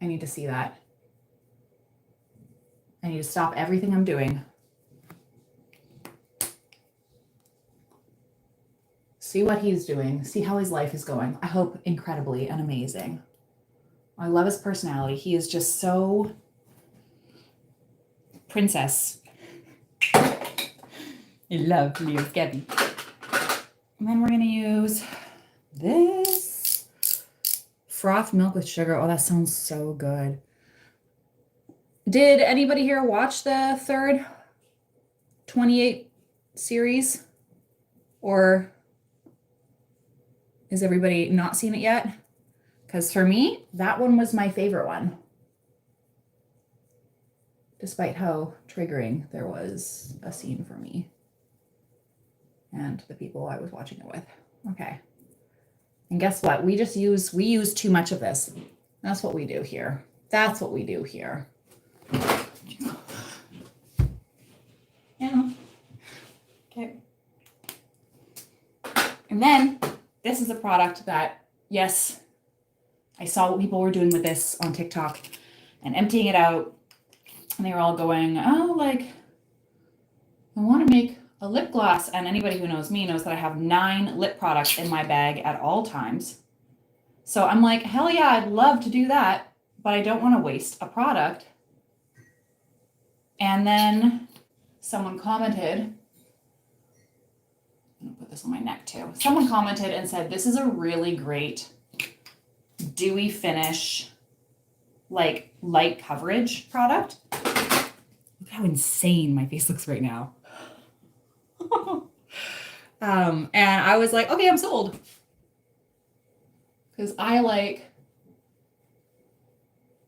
I need to see that. I need to stop everything I'm doing. See what he's doing. See how his life is going. I hope incredibly and amazing. I love his personality. He is just so princess. I love Leo Skeppy. And then we're going to use this froth milk with sugar. Oh, that sounds so good. Did anybody here watch the third 28 series? Or is everybody not seen it yet? Because for me, that one was my favorite one. Despite how triggering there was a scene for me and the people I was watching it with. Okay. And guess what? We use too much of this. That's what we do here. That's what we do here. Yeah. Okay. And then this is a product that, yes, I saw what people were doing with this on TikTok and emptying it out. And they were all going, oh, like, I want to make a lip gloss. And anybody who knows me knows that I have 9 lip products in my bag at all times. So I'm like, hell yeah, I'd love to do that, but I don't want to waste a product. And then someone commented, this on my neck too. Someone commented and said, this is a really great dewy finish, like light coverage product. Look how insane my face looks right now. And I was like, okay, I'm sold. Because I like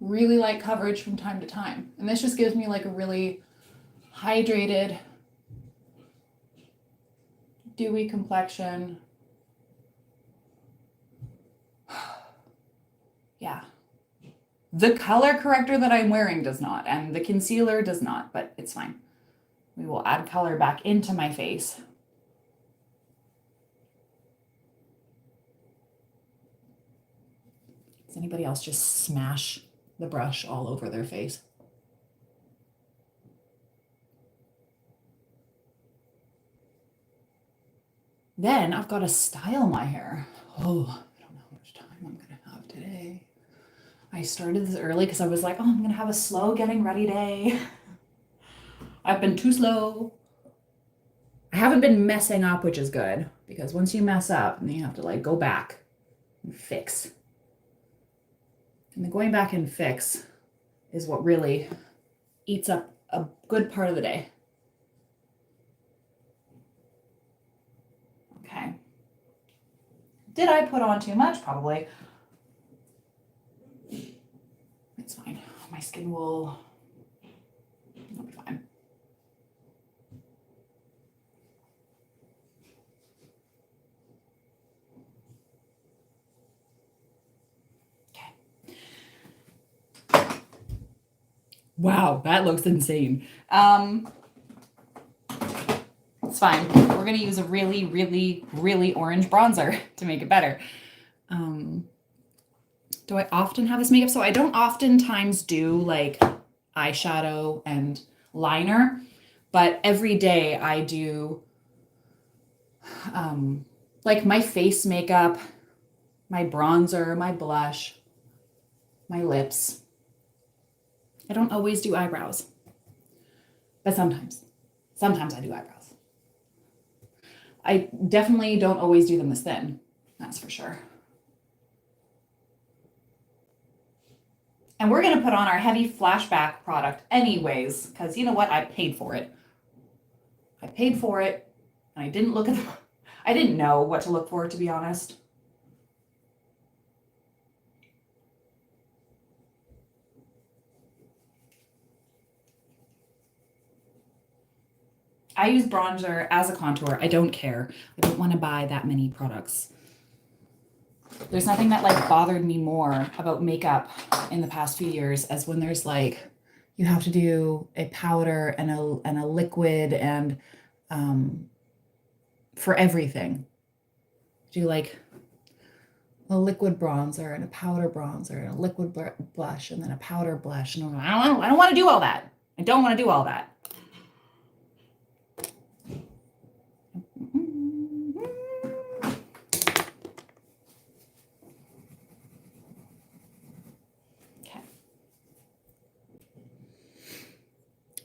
really light coverage from time to time. And this just gives me like a really hydrated, dewy complexion. Yeah. The color corrector that I'm wearing does not, and the concealer does not, but it's fine. We will add color back into my face. Does anybody else just smash the brush all over their face? Then I've got to style my hair. Oh, I don't know how much time I'm going to have today. I started this early because I was like, oh, I'm going to have a slow getting ready day. I've been too slow. I haven't been messing up, which is good, because once you mess up, then you have to like go back and fix. And the going back and fix is what really eats up a good part of the day. Okay. Did I put on too much? Probably. It's fine. My skin will be fine. Okay. Wow, that looks insane. It's fine. We're going to use a really, really, really orange bronzer to make it better. Do I often have this makeup? So I don't oftentimes do like eyeshadow and liner, but every day I do like my face makeup, my bronzer, my blush, my lips. I don't always do eyebrows, but sometimes I do eyebrows. I definitely don't always do them this thin, that's for sure. And we're going to put on our heavy flashback product anyways, because you know what? I paid for it. I paid for it, and I didn't look at the... I didn't know what to look for, to be honest. I use bronzer as a contour. I don't care. I don't want to buy that many products. There's nothing that like bothered me more about makeup in the past few years as when there's like, you have to do a powder and a liquid and for everything. Do like a liquid bronzer and a powder bronzer and a liquid blush and then a powder blush. And I don't want to do all that. I don't want to do all that.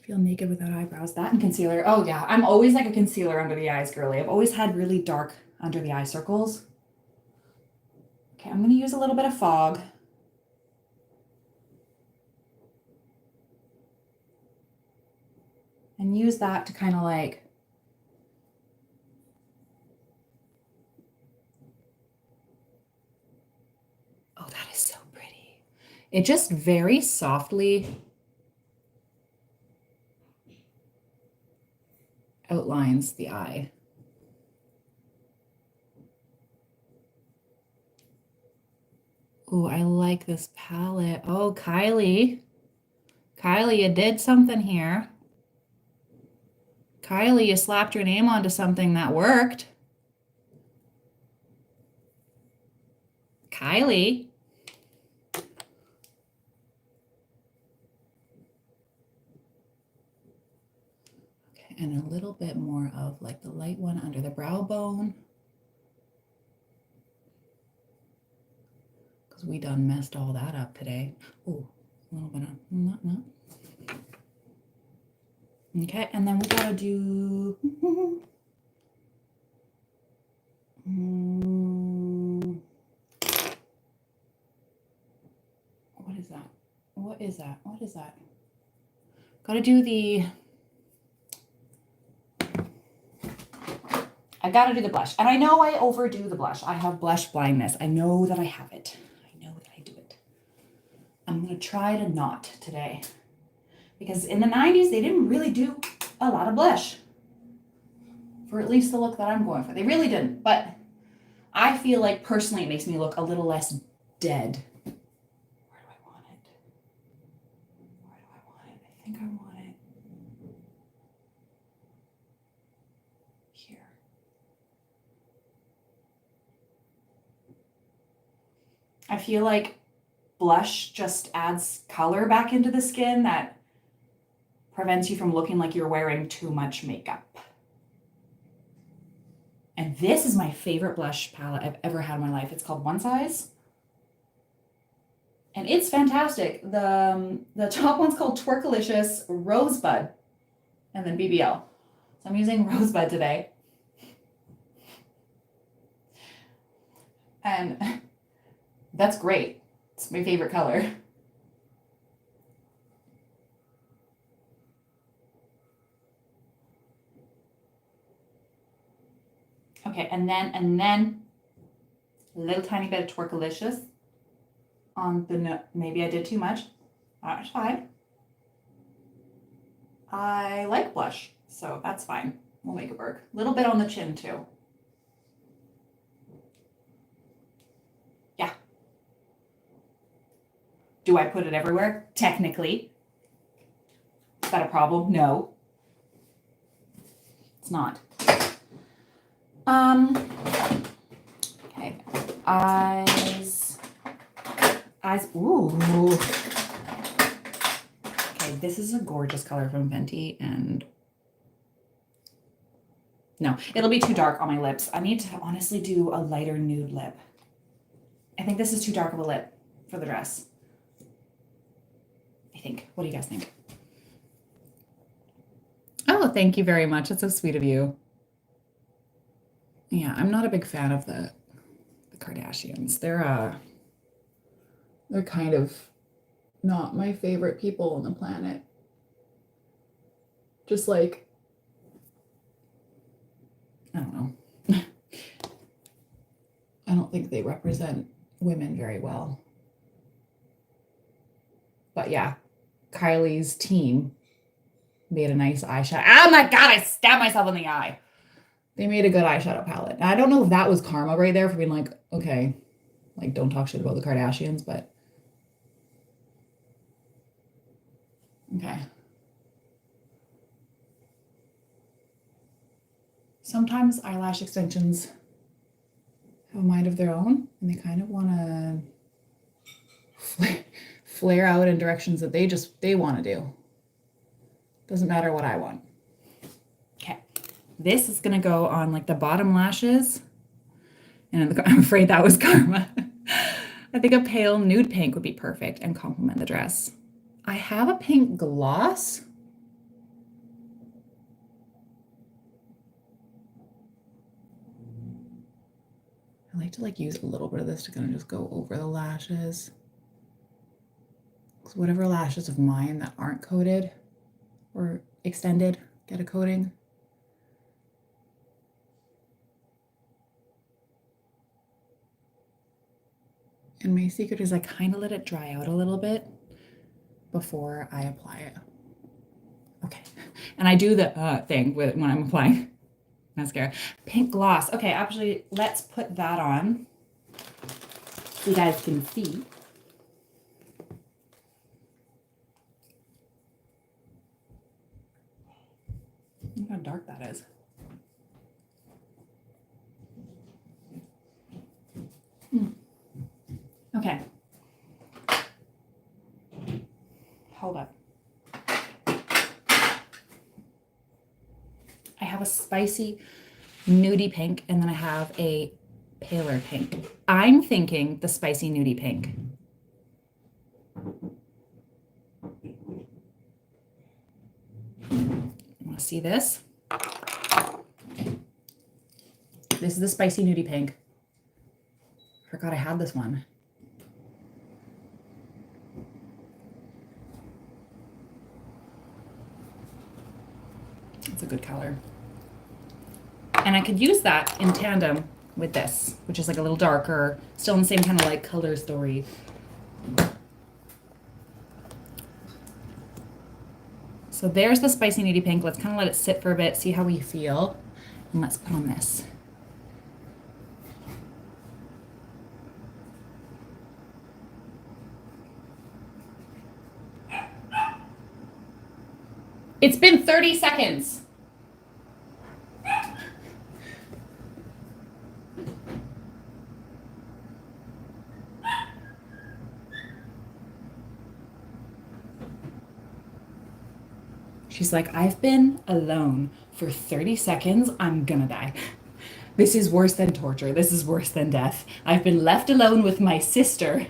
Feel naked without eyebrows. That and concealer. Oh yeah, I'm always like a concealer under the eyes girly. I've always had really dark under the eye circles. Okay, I'm going to use a little bit of fog. And use that to kind of like oh, that is so pretty. It just very softly outlines the eye. Oh, I like this palette. Oh, Kylie. Kylie, you did something here. Kylie, you slapped your name onto something that worked. Kylie. Okay, and a little bit more of like the light one under the brow bone. Because we done messed all that up today. Oh, a little bit of, no. Okay, and then we gotta do What is that? What is that? What is that? Gotta do the... I gotta do the blush. And I know I overdo the blush. I have blush blindness. I know that I have it. I know that I do it. I'm gonna try to not today. Because in the 90s, they didn't really do a lot of blush. For at least the look that I'm going for. They really didn't. But I feel like personally it makes me look a little less dead. Where do I want it? Where do I want it? I think I want it here. I feel like blush just adds color back into the skin that prevents you from looking like you're wearing too much makeup. And this is my favorite blush palette I've ever had in my life. It's called One Size. And it's fantastic. The top one's called Twerkalicious Rosebud and then BBL. So I'm using Rosebud today. And that's great. It's my favorite color. Okay, and then a little tiny bit of Twerkalicious on the, maybe I did too much. That's fine. I like blush, so that's fine. We'll make it work. A little bit on the chin too. Yeah. Do I put it everywhere? Technically. Is that a problem? No. It's not. Okay. Eyes. Ooh. Okay, this is a gorgeous color from Fenty, and no, it'll be too dark on my lips. I need to honestly do a lighter nude lip. I think this is too dark of a lip for the dress. I think. What do you guys think? Oh, thank you very much. That's so sweet of you. Yeah, I'm not a big fan of the Kardashians. They're kind of not my favorite people on the planet. Just like, I don't know. I don't think they represent women very well. But yeah, Kylie's team made a nice eyeshadow. Oh my God, I stabbed myself in the eye. They made a good eyeshadow palette. And I don't know if that was karma right there for being like, okay, like don't talk shit about the Kardashians, but okay. Sometimes eyelash extensions have a mind of their own, and they kind of want to flare out in directions that they want to do. Doesn't matter what I want. Okay, this is gonna go on like the bottom lashes, and I'm afraid that was karma. I think a pale nude pink would be perfect and complement the dress. I have a pink gloss. I like to like use a little bit of this to kind of just go over the lashes. Because whatever lashes of mine that aren't coated or extended get a coating. And my secret is I kind of let it dry out a little bit before I apply it. Okay. And I do the thing with when I'm applying mascara. Pink gloss. Okay, actually, let's put that on so you guys can see. Look how dark that is. Okay. Hold up. I have a spicy nudie pink, and then I have a paler pink. I'm thinking the spicy nudie pink. You want to see this? This is the spicy nudie pink. Forgot I had this one. It's a good color. And I could use that in tandem with this, which is like a little darker, still in the same kind of like color story. So there's the spicy nudie pink. Let's kind of let it sit for a bit, see how we feel. And let's put on this. It's been 30 seconds. She's like, I've been alone for 30 seconds. I'm gonna die. This is worse than torture. This is worse than death. I've been left alone with my sister,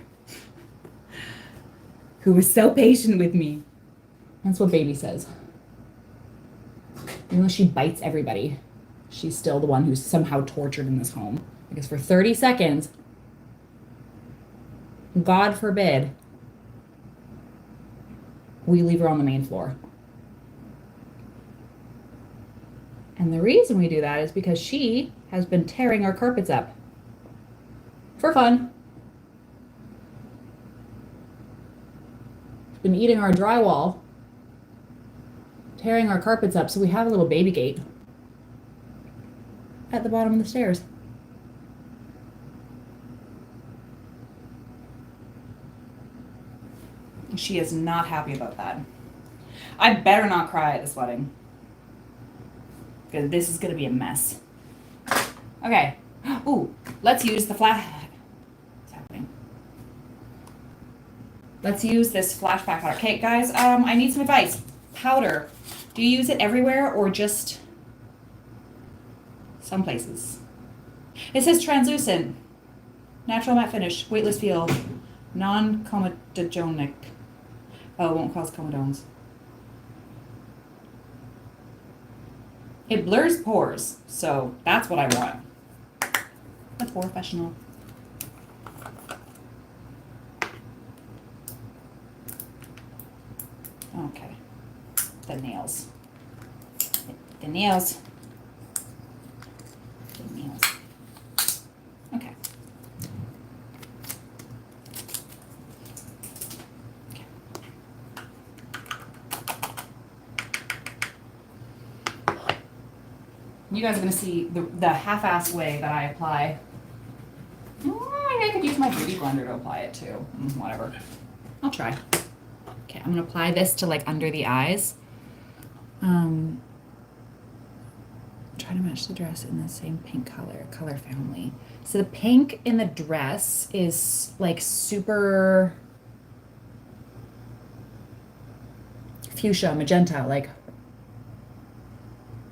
who was so patient with me. That's what baby says. Even though she bites everybody, she's still the one who's somehow tortured in this home. Because for 30 seconds, God forbid, we leave her on the main floor. And the reason we do that is because she has been tearing our carpets up. For fun. She's been eating our drywall, tearing our carpets up, so we have a little baby gate at the bottom of the stairs. She is not happy about that. I better not cry at this wedding, because this is going to be a mess. Okay. Ooh, let's use the flash. What's happening? Let's use this flashback powder. Okay, guys, I need some advice. Powder. Do you use it everywhere or just some places? It says translucent, natural matte finish, weightless feel, non-comedogenic. Oh, it won't cause comedones. It blurs pores, so that's what I want. That's professional. Okay. The nails. The nails. The nails. Okay. Okay. You guys are going to see the half-assed way that I apply. I could use my beauty blender to apply it too. Whatever. I'll try. Okay, I'm going to apply this to like under the eyes. Try to match the dress in the same pink color family. So the pink in the dress is like super fuchsia, magenta, like,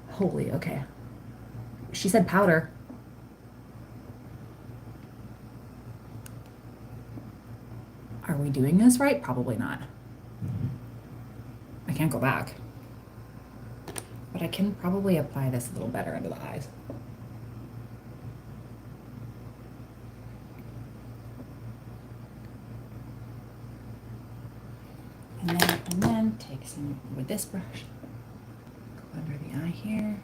holy, okay. She said powder. Are we doing this right? Probably not. I can't go back. But I can probably apply this a little better under the eyes. And then take some with this brush. Go under the eye here.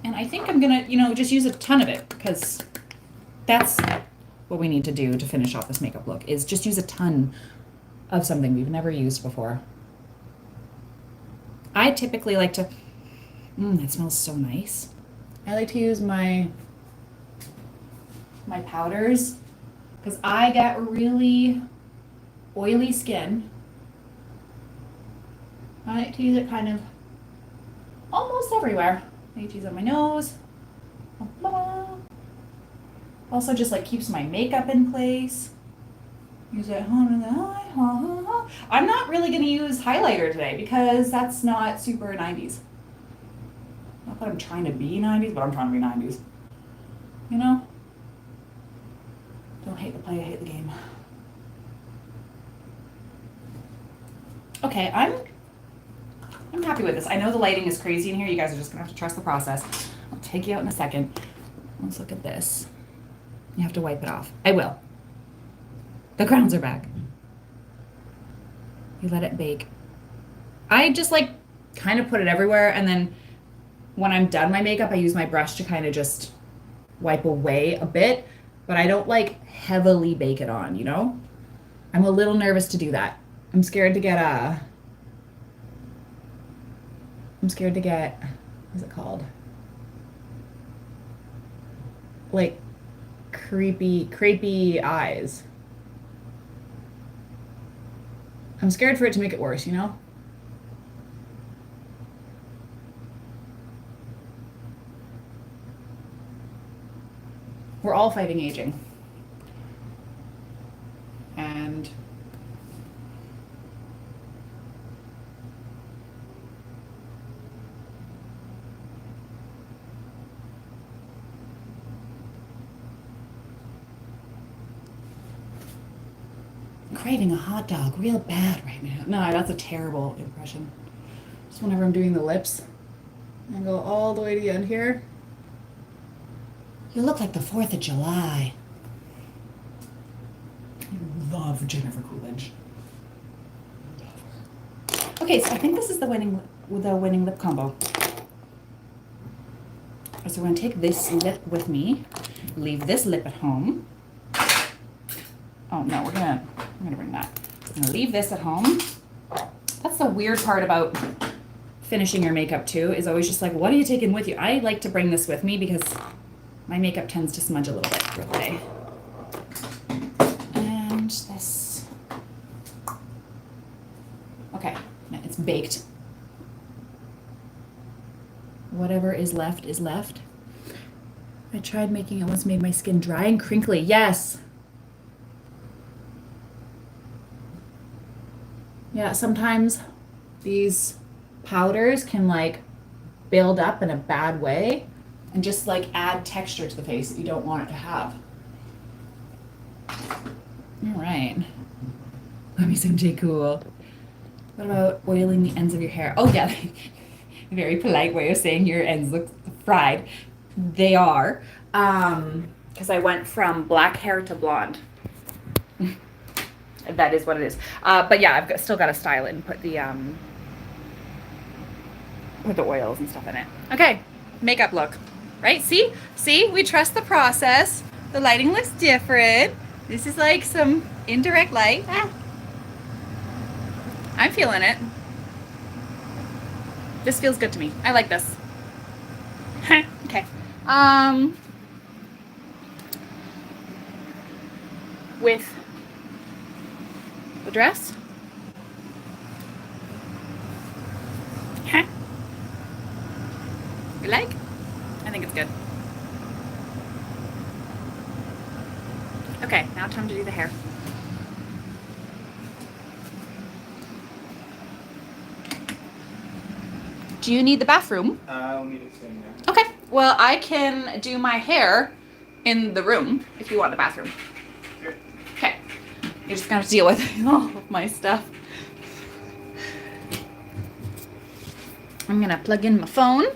And I think I'm gonna, just use a ton of it, because that's what we need to do to finish off this makeup look, is just use a ton of something we've never used before. I typically like to, it smells so nice. I like to use my powders, because I get really oily skin. I like to use it kind of almost everywhere. I like to use it on my nose. Also just like keeps my makeup in place. Use it under the eye. I'm not really going to use highlighter today because that's not super 90s. Not that I'm trying to be 90s, but I'm trying to be 90s. You know? Don't hate the play, I hate the game. Okay, I'm I'm happy with this. I know the lighting is crazy in here. You guys are just gonna have to trust the process. I'll take you out in a second. Let's look at this. You have to wipe it off. I will. The crowns are back. You let it bake. I just like kind of put it everywhere, and then when I'm done my makeup, I use my brush to kind of just wipe away a bit, but I don't like heavily bake it on, you know? I'm a little nervous to do that. I'm scared to get what's it called? Like crepey eyes. I'm scared for it to make it worse, you know? We're all fighting aging. And I'm craving a hot dog real bad right now. No, that's a terrible impression. Just whenever I'm doing the lips, I go all the way to the end here. You look like the 4th of July. I love Jennifer Coolidge. Okay, so I think this is the winning lip combo. So we're gonna take this lip with me, leave this lip at home. Oh no, I'm gonna bring that. I'm gonna leave this at home. That's the weird part about finishing your makeup too, is always just like, what are you taking with you? I like to bring this with me because my makeup tends to smudge a little bit through the day. And this. Okay, it's baked. Whatever is left is left. I tried making it once, made my skin dry and crinkly. Yes. Yeah, sometimes these powders can like build up in a bad way and just like add texture to the face that you don't want it to have. All right. Let me MJ cool. What about oiling the ends of your hair? Oh yeah, very polite way of saying your ends look fried. They are, because I went from black hair to blonde. That is what it is. But yeah, still got to style it and put the oils and stuff in it. Okay, makeup look. Right? See, we trust the process. The lighting looks different. This is like some indirect light. I'm feeling it. This feels good to me. I like this. Okay. With the dress. You like? I think it's good. Okay, now time to do the hair. Do you need the bathroom? I'll need it soon, yeah. Okay, well, I can do my hair in the room if you want the bathroom. Sure. Okay, you're just gonna have to deal with all of my stuff. I'm gonna plug in my phone.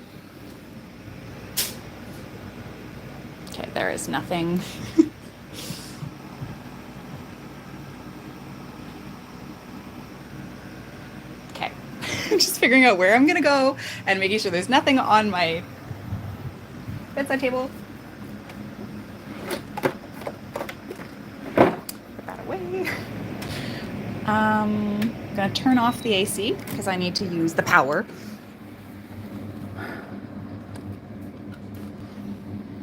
Okay, there is nothing. Okay, I'm just figuring out where I'm gonna go and making sure there's nothing on my bedside table. Put that away. I'm gonna turn off the AC because I need to use the power.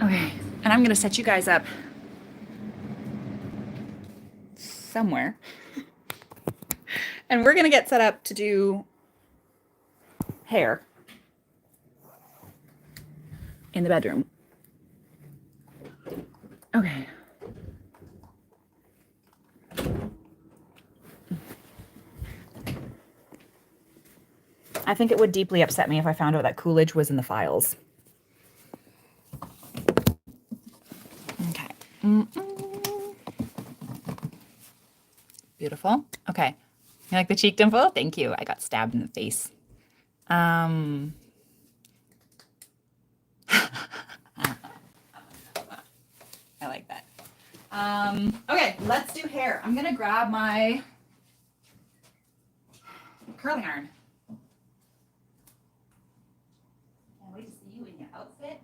Okay, and I'm gonna set you guys up somewhere. And we're gonna get set up to do hair in the bedroom. Okay. I think it would deeply upset me if I found out that Coolidge was in the files. Okay. Beautiful. Okay. You like the cheek dimple? Thank you. I got stabbed in the face. I like that. Okay, let's do hair. I'm gonna grab my curling iron. Can't wait to see you in your outfit.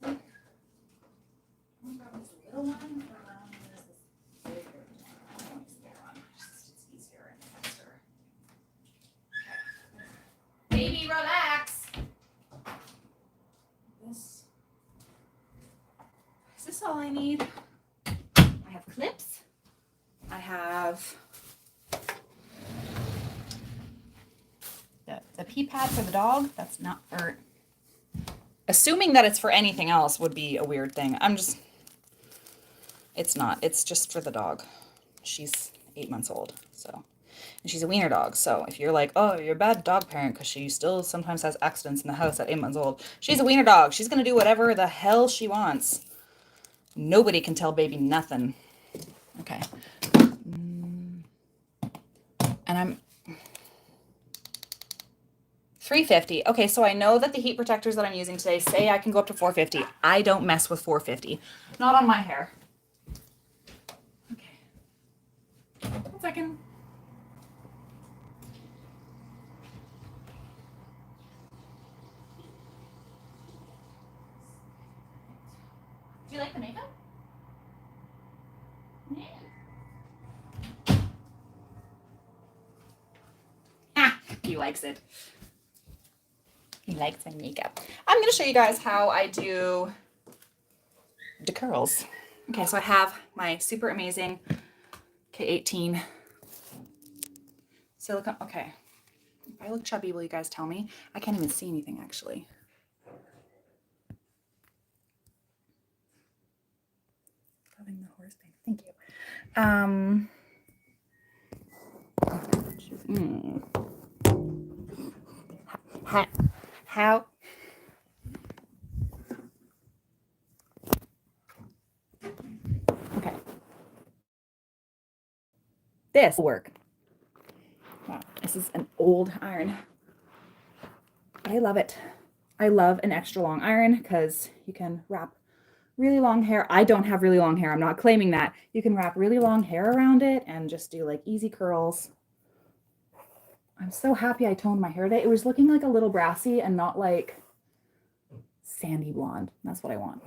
I'm gonna grab this little one. There's this bigger one. I don't use the bigger one. It's easier and faster. Okay. Baby, relax. Is this all I need? I have clips. I have the pee pad for the dog. That's not for, assuming that it's for anything else would be a weird thing. It's not. It's just for the dog. She's 8 months old, so. And she's a wiener dog, so if you're like, oh, you're a bad dog parent because she still sometimes has accidents in the house at 8 months old, she's a wiener dog. She's going to do whatever the hell she wants. Nobody can tell baby nothing. Okay. And I'm 350. Okay, so I know that the heat protectors that I'm using today say I can go up to 450. I don't mess with 450. Not on my hair. Okay. 1 second. Do you like the makeup? Yeah. Ah, he likes it. He likes my makeup. I'm going to show you guys how I do the curls. Okay, so I have my super amazing K18 silicone. Okay. If I look chubby, will you guys tell me? I can't even see anything actually. Loving the horse thing. Thank you. How? Okay. This will work. Wow, this is an old iron, but I love it. I love an extra long iron because you can wrap really long hair. I don't have really long hair. I'm not claiming that. You can wrap really long hair around it and just do like easy curls. I'm so happy I toned my hair today. It was looking like a little brassy and not like sandy blonde. That's what I want.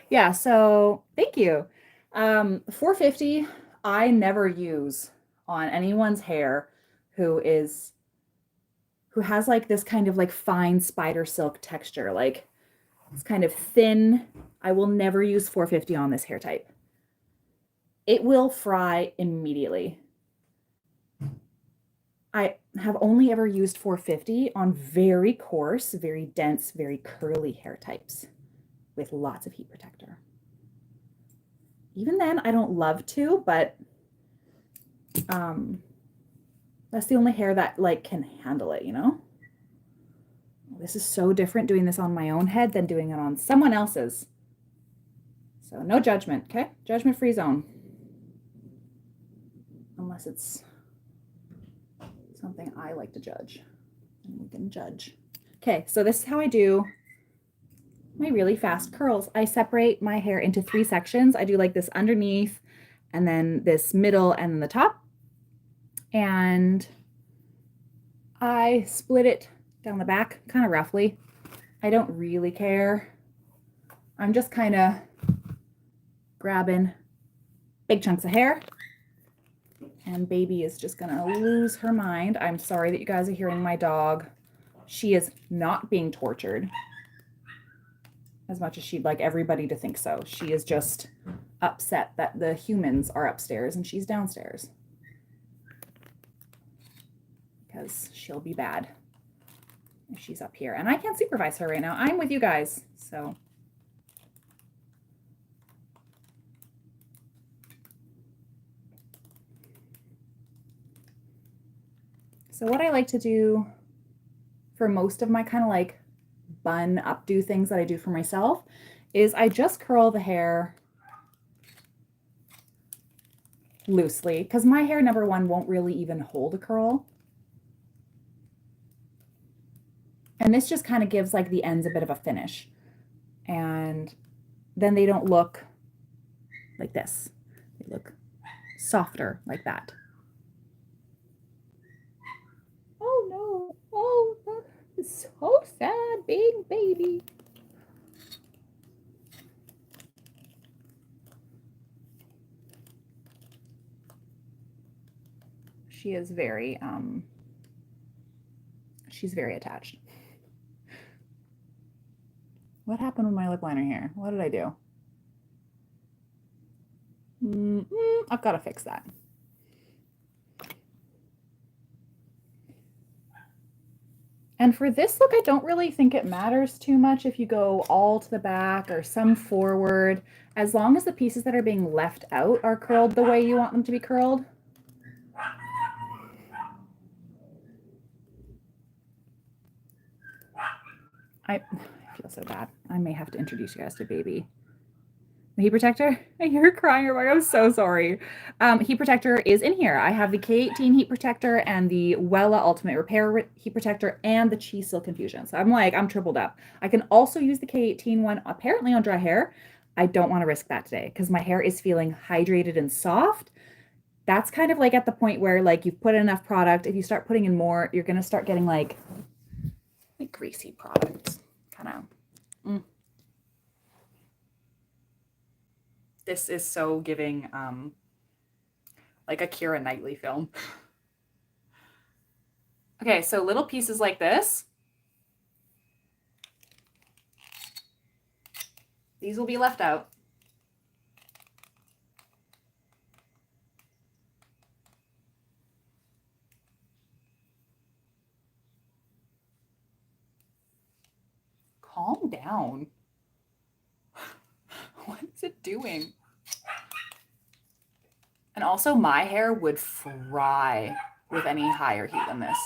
Yeah, so thank you. 450 I never use on anyone's hair who has like this kind of like fine spider silk texture. Like it's kind of thin. I will never use 450 on this hair type. It will fry immediately. I have only ever used 450 on very coarse, very dense, very curly hair types with lots of heat protector. Even then, I don't love to, but that's the only hair that like can handle it, you know? This is so different doing this on my own head than doing it on someone else's. So no judgment, okay? Judgment-free zone. Unless it's something I like to judge. And we can judge. Okay, so this is how I do my really fast curls. I separate my hair into 3 sections. I do like this underneath, and then this middle, and then the top. And I split it down the back kind of roughly. I don't really care. I'm just kind of grabbing big chunks of hair, and baby is just gonna lose her mind. I'm sorry that you guys are hearing my dog. She is not being tortured as much as she'd like everybody to think so. She is just upset that the humans are upstairs and she's downstairs because she'll be bad if she's up here. And I can't supervise her right now. I'm with you guys, so. So what I like to do for most of my kind of like bun updo things that I do for myself is I just curl the hair loosely because my hair, number one, won't really even hold a curl. And this just kind of gives like the ends a bit of a finish. And then they don't look like this. They look softer like that. Oh no. Oh, that is so sad being baby. She is very, she's very attached. What happened with my lip liner here? What did I do? I've got to fix that. And for this look, I don't really think it matters too much if you go all to the back or some forward, as long as the pieces that are being left out are curled the way you want them to be curled. I feel so bad. I may have to introduce you guys to baby. The heat protector? I hear her crying. I'm so sorry. Heat protector is in here. I have the K18 heat protector and the Wella Ultimate Repair heat protector and the Chi Silk Infusion. So I'm tripled up. I can also use the K18 one apparently on dry hair. I don't want to risk that today because my hair is feeling hydrated and soft. That's kind of like at the point where like you've put in enough product. If you start putting in more, you're going to start getting like greasy products. Kind of. This is so giving like a Keira Knightley film. Okay, so little pieces like this. These will be left out. Calm down. What is it doing? And also my hair would fry with any higher heat than this.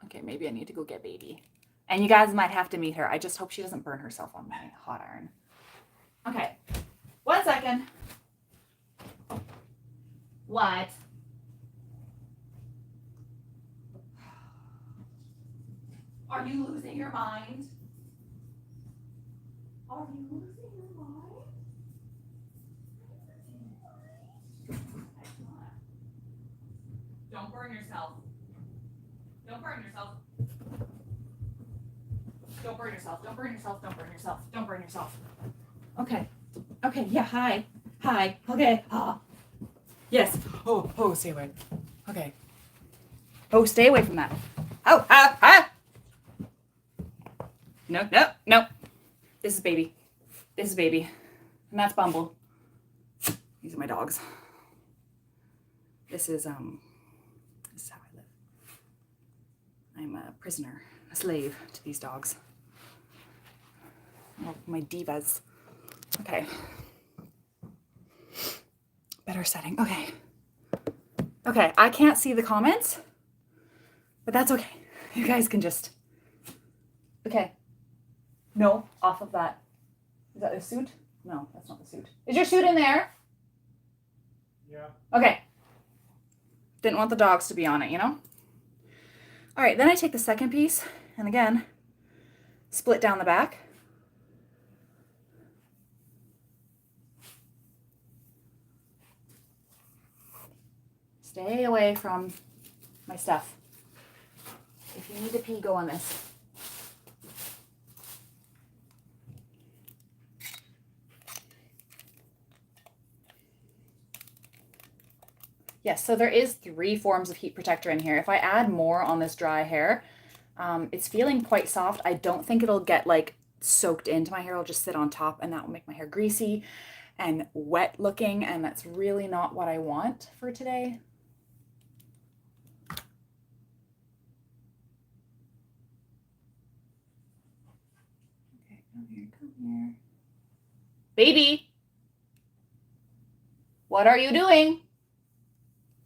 Okay, maybe I need to go get baby. And you guys might have to meet her. I just hope she doesn't burn herself on my hot iron. Okay, 1 second. What? Are you losing your mind? Are you losing your mind? Don't burn yourself. Don't burn yourself. Don't burn yourself. Don't burn yourself. Don't burn yourself. Don't burn yourself. Okay. Okay. Yeah. Hi. Hi. Okay. Yes. Oh, stay away. Okay. Oh, stay away from that. Oh, No. This is baby. This is baby. And that's Bumble. These are my dogs. This is how I live. I'm a prisoner, a slave to these dogs. Oh, my divas. Okay. Better setting. Okay. Okay, I can't see the comments, but that's okay. You guys can just... Okay. No, off of that. Is that the suit? No, that's not the suit. Is your suit in there? Yeah. Okay. Didn't want the dogs to be on it, you know? All right, then I take the second piece and again, split down the back. Stay away from my stuff. If you need to pee, go on this. Yes, so there is 3 forms of heat protector in here. If I add more on this dry hair, it's feeling quite soft. I don't think it'll get like soaked into my hair. It'll just sit on top and that will make my hair greasy and wet looking, and that's really not what I want for today. Okay, come here. Baby, what are you doing?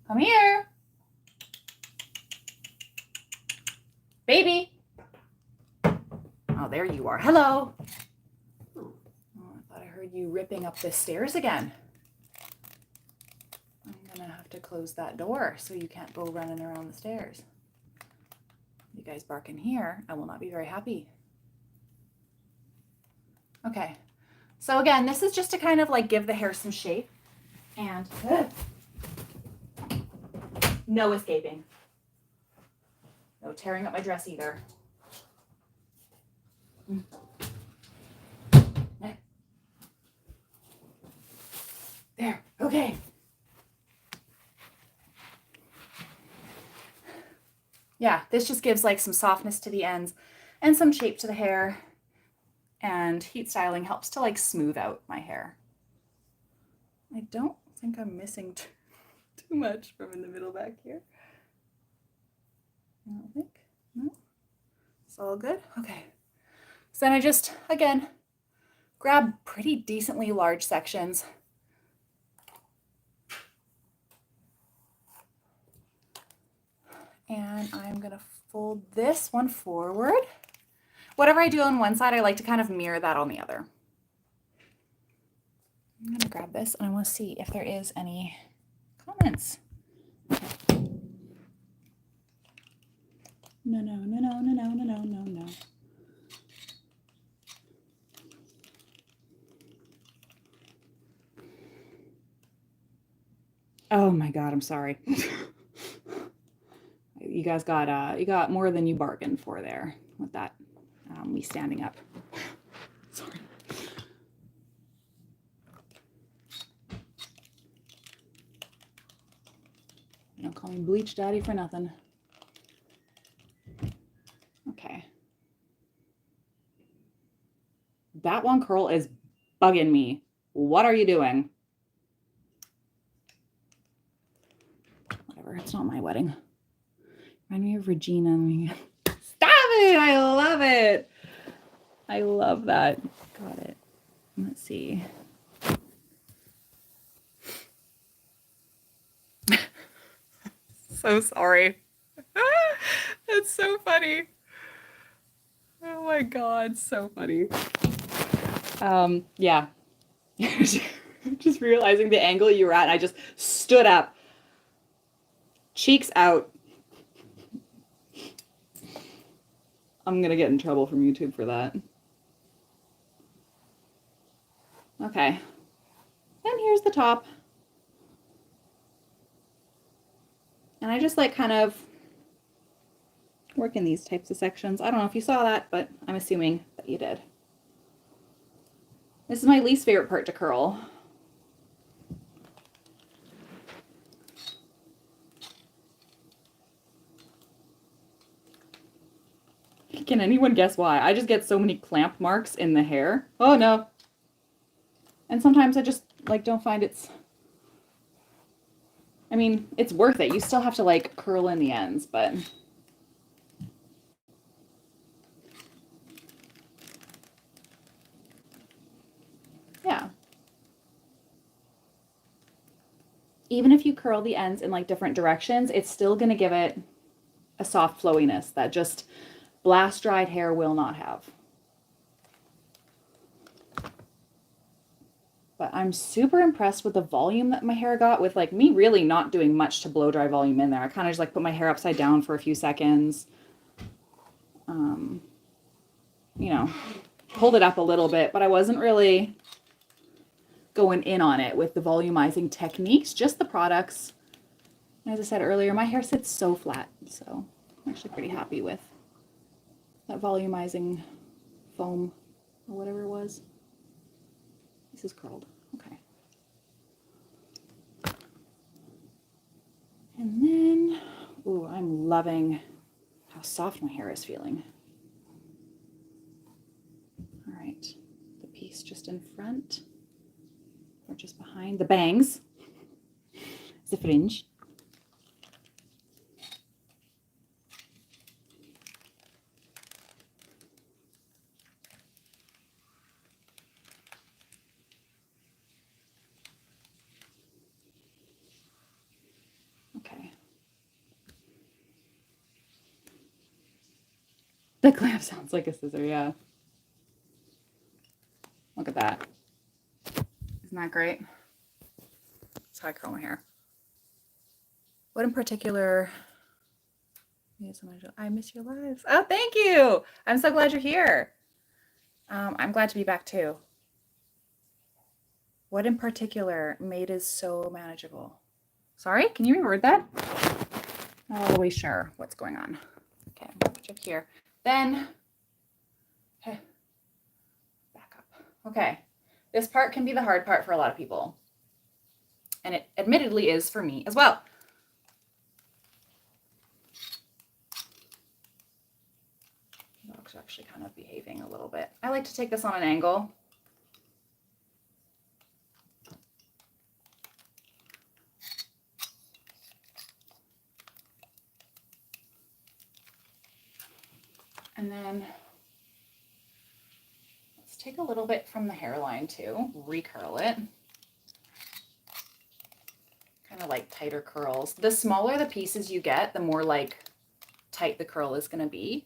Come here. Baby. Oh, there you are. Hello. All heard you ripping up the stairs again. I'm gonna have to close that door so you can't go running around the stairs. You guys bark in here, I will not be very happy. Okay, so again, this is just to kind of like give the hair some shape and no escaping. No tearing up my dress either. There, okay. Yeah, this just gives like some softness to the ends and some shape to the hair. And heat styling helps to like smooth out my hair. I don't think I'm missing too much from in the middle back here. I don't think, no. It's all good, okay. So then I just, again, grab pretty decently large sections. And I'm gonna fold this one forward. Whatever I do on one side, I like to kind of mirror that on the other. I'm gonna grab this and I wanna see if there is any comments. No. Oh my God, I'm sorry. You guys got you got more than you bargained for there with that me standing up. Sorry. You don't call me Bleach Daddy for nothing. Okay. That one curl is bugging me. What are you doing? Whatever, it's not my wedding. Remind me of Regina. Stop it! I love it. I love that. Got it. Let's see. So sorry. That's so funny. Oh my God, so funny. Yeah. Just realizing the angle you were at, and I just stood up. Cheeks out. I'm gonna get in trouble from YouTube for that. Okay. And here's the top. And I just like kind of work in these types of sections. I don't know if you saw that, but I'm assuming that you did. This is my least favorite part to curl. Can anyone guess why? I just get so many clamp marks in the hair. Oh no. And sometimes I just like don't find it's, I mean, it's worth it. You still have to like curl in the ends, but yeah. Even if you curl the ends in like different directions, it's still going to give it a soft flowiness that just blast dried hair will not have. But I'm super impressed with the volume that my hair got with like me really not doing much to blow dry volume in there. I kind of just like put my hair upside down for a few seconds. You know, pulled it up a little bit, but I wasn't really going in on it with the volumizing techniques, just the products. As I said earlier, my hair sits so flat, so I'm actually pretty happy with that volumizing foam or whatever it was. This is curled. Okay. And then, ooh, I'm loving how soft my hair is feeling. All right, the piece just in front or just behind the bangs, the fringe. Okay. The clamp sounds like a scissor, yeah. Look at that. that great? That's how I curl my hair. What in particular? I miss your lives. Oh, thank you. I'm so glad you're here. I'm glad to be back too. What in particular made it so manageable? Sorry, can you reword that? Not always sure what's going on. Okay, I'm gonna check here. Then, okay, back up. Okay, this part can be the hard part for a lot of people. And it admittedly is for me as well. The dog's actually kind of behaving a little bit. I like to take this on an angle. And then let's take a little bit from the hairline too, recurl it. Kind of like tighter curls. The smaller the pieces you get, the more like tight the curl is going to be.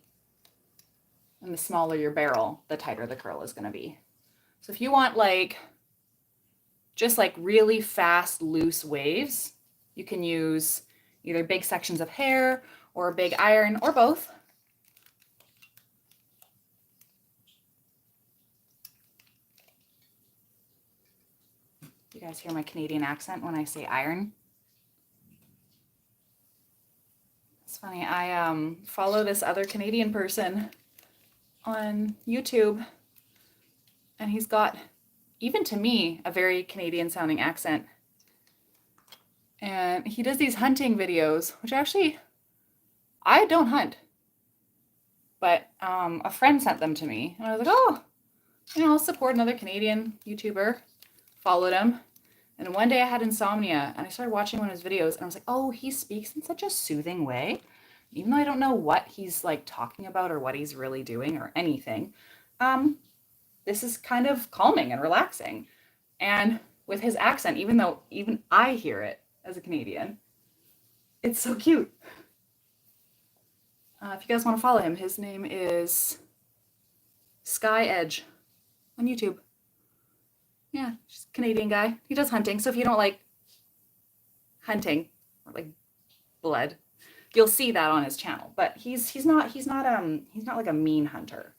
And the smaller your barrel, the tighter the curl is going to be. So if you want like just like really fast, loose waves, you can use either big sections of hair or a big iron or both. You guys hear my Canadian accent when I say iron? It's funny, I follow this other Canadian person on YouTube, and he's got, even to me, a very Canadian sounding accent. And he does these hunting videos, which actually, I don't hunt, but a friend sent them to me. And I was like, oh, I'll support another Canadian YouTuber. Followed him. And one day I had insomnia and I started watching one of his videos and I was like, oh, he speaks in such a soothing way. Even though I don't know what he's like talking about or what he's really doing or anything, this is kind of calming and relaxing. And with his accent, even though even I hear it as a Canadian, it's so cute. If you guys want to follow him, his name is Sky Edge on YouTube. Yeah, just a Canadian guy. He does hunting. So if you don't like hunting or like blood, you'll see that on his channel. But he's not like a mean hunter.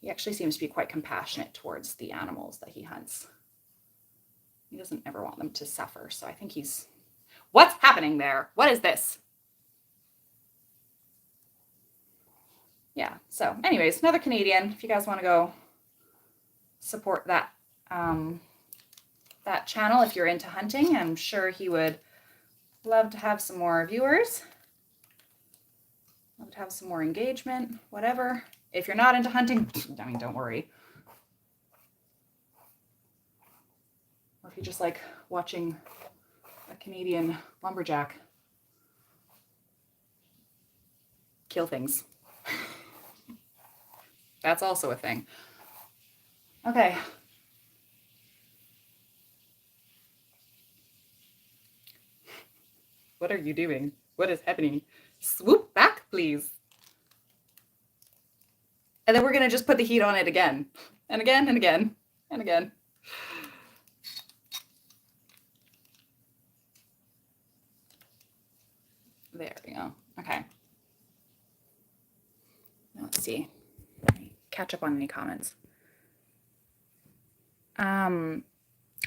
He actually seems to be quite compassionate towards the animals that he hunts. He doesn't ever want them to suffer. So I think he's, what's happening there? What is this? Yeah. So anyways, another Canadian. If you guys want to go support that that channel, if you're into hunting, I'm sure he would love to have some more viewers, love to have some more engagement, whatever. If you're not into hunting, I mean, don't worry. Or if you just like watching a Canadian lumberjack kill things, that's also a thing. Okay. What are you doing? What is happening? Swoop back, please. And then we're going to just put the heat on it again and again and again and again. There we go. Okay. Now let's see. Let me catch up on any comments.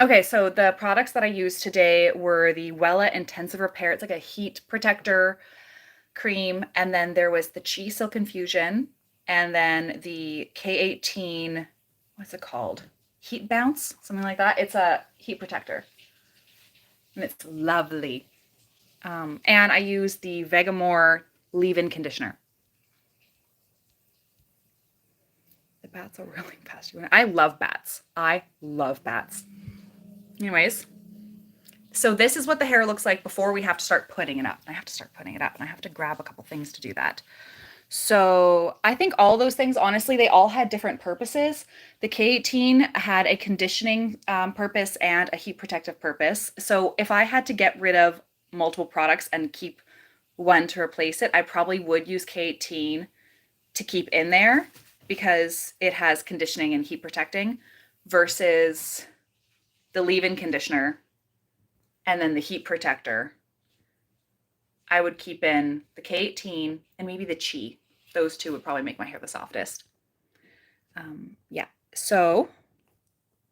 Okay, so the products that I used today were the Wella Intensive Repair. It's like a heat protector cream. And then there was the Chi Silk Infusion. And then the K18, what's it called? Heat Bounce, something like that. It's a heat protector. And it's lovely. And I used the Vegamore leave-in conditioner. The bats are really past you. I love bats. I love bats. Anyways, so this is what the hair looks like before we have to start putting it up. I have to start putting it up and I have to grab a couple things to do that. So I think all those things, honestly, they all had different purposes. The K18 had a conditioning purpose and a heat protective purpose. So if I had to get rid of multiple products and keep one to replace it, I probably would use K18 to keep in there because it has conditioning and heat protecting versus the leave-in conditioner, and then the heat protector, I would keep in the K18 and maybe the Chi. Those two would probably make my hair the softest. Yeah, so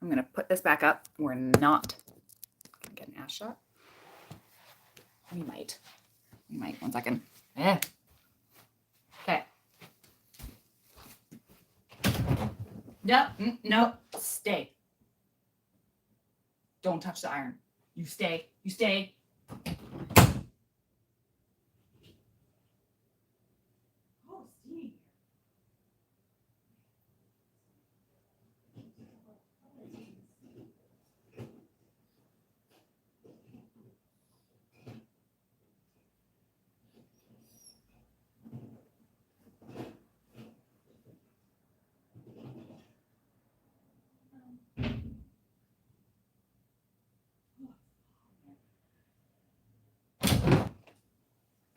I'm gonna put this back up. We're not gonna get an ass shot. We might, 1 second. Okay. No, stay. Don't touch the iron. You stay. Oh, Steve.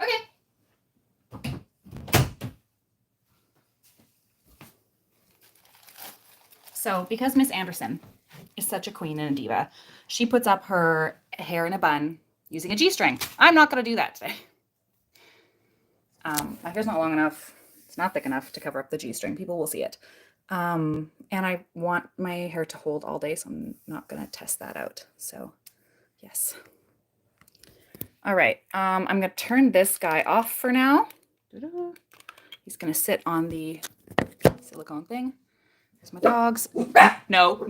Okay. So because Miss Anderson is such a queen and a diva, she puts up her hair in a bun using a G-string. I'm not going to do that today. My hair's not long enough. It's not thick enough to cover up the G-string. People will see it. And I want my hair to hold all day, so I'm not going to test that out. So yes. All right. I'm going to turn this guy off for now. He's going to sit on the silicone thing. There's my dogs. No.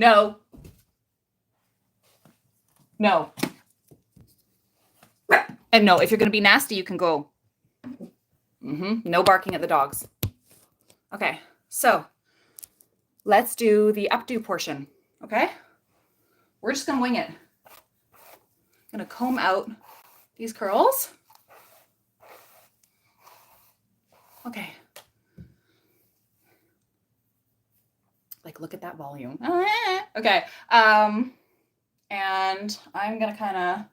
And no, if you're going to be nasty, you can go. No barking at the dogs. Okay, so let's do the updo portion, okay? We're just going to wing it. I'm going to comb out these curls. Okay. Like, look at that volume. Okay. And I'm going to kind of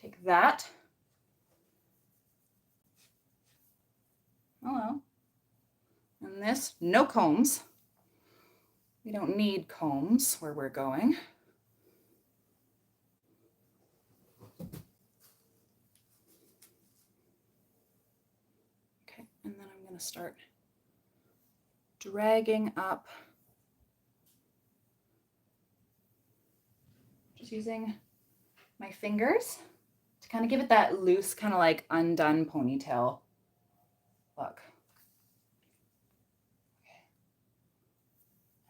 take that. Hello. And this, no combs. We don't need combs where we're going. Okay, and then I'm going to start dragging up. Just using my fingers to kind of give it that loose, kind of like undone ponytail look. Okay.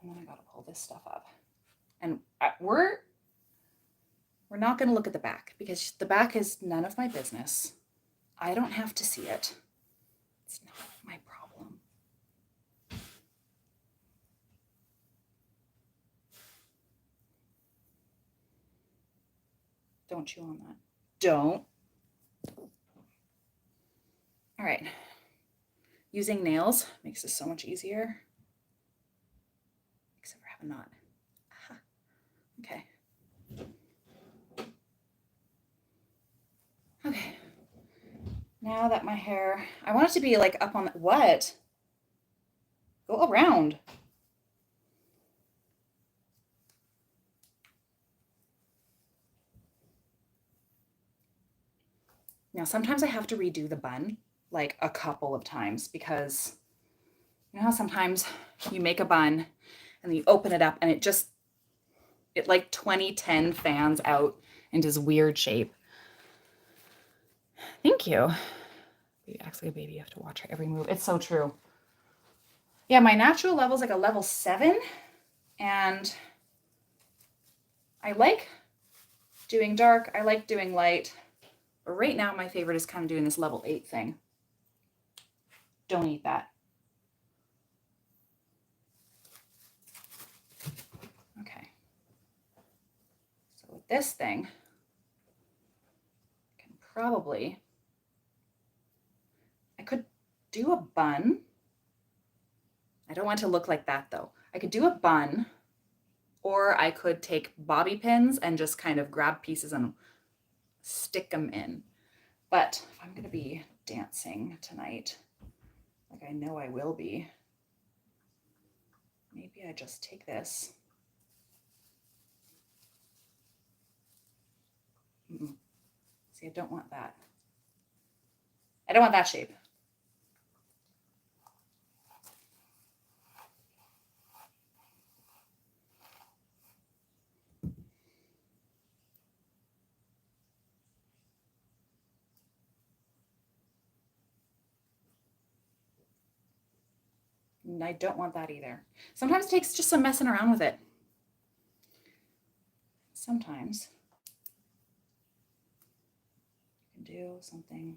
And then I gotta pull this stuff up. And we're not gonna look at the back because the back is none of my business. I don't have to see it. It's not my problem. Don't chew on that. Don't. All right. Using nails makes this so much easier. Except for having a knot. Aha. Okay. Okay. Now that my hair, I want it to be like up on the, what? Go around. Now, sometimes I have to redo the bun like a couple of times because you know how sometimes you make a bun and you open it up and it like 2010 fans out into this weird shape. Thank you. She acts like a baby. You have to watch her every move. It's so true. Yeah, my natural level is like a level 7 and I like doing dark. I like doing light. But right now, my favorite is kind of doing this level 8 thing. Don't eat that. Okay. So with this thing, I can probably, I could do a bun. I don't want it to look like that though. I could do a bun, or I could take bobby pins and just kind of grab pieces and stick them in. But if I'm going to be dancing tonight, like I know I will be, maybe I just take this See, I don't want that. I don't want that shape. And I don't want that either. Sometimes it takes just some messing around with it. Sometimes you can do something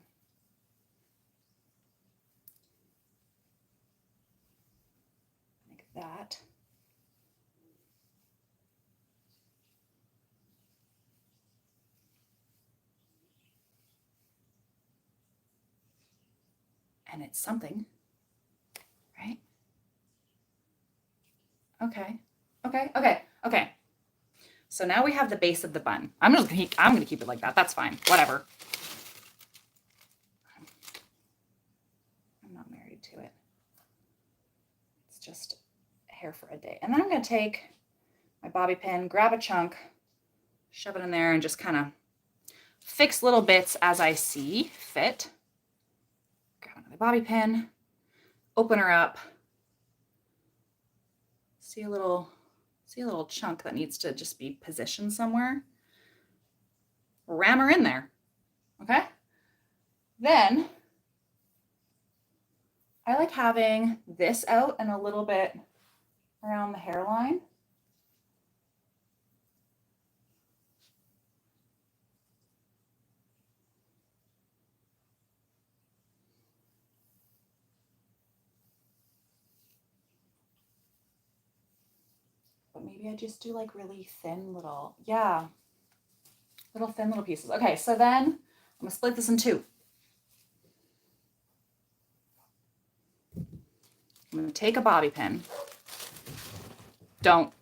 like that. And it's something, right? Okay. So now we have the base of the bun. I'm gonna keep it like that. That's fine. Whatever. I'm not married to it. It's just hair for a day. And then I'm gonna take my bobby pin, grab a chunk, shove it in there, and just kind of fix little bits as I see fit. Grab another bobby pin, open her up. See a little chunk that needs to just be positioned somewhere. Ram her in there. Okay? Then I like having this out and a little bit around the hairline. But maybe I just do like really thin little, thin little pieces. Okay, so then I'm gonna split this in two. I'm gonna take a bobby pin. Don't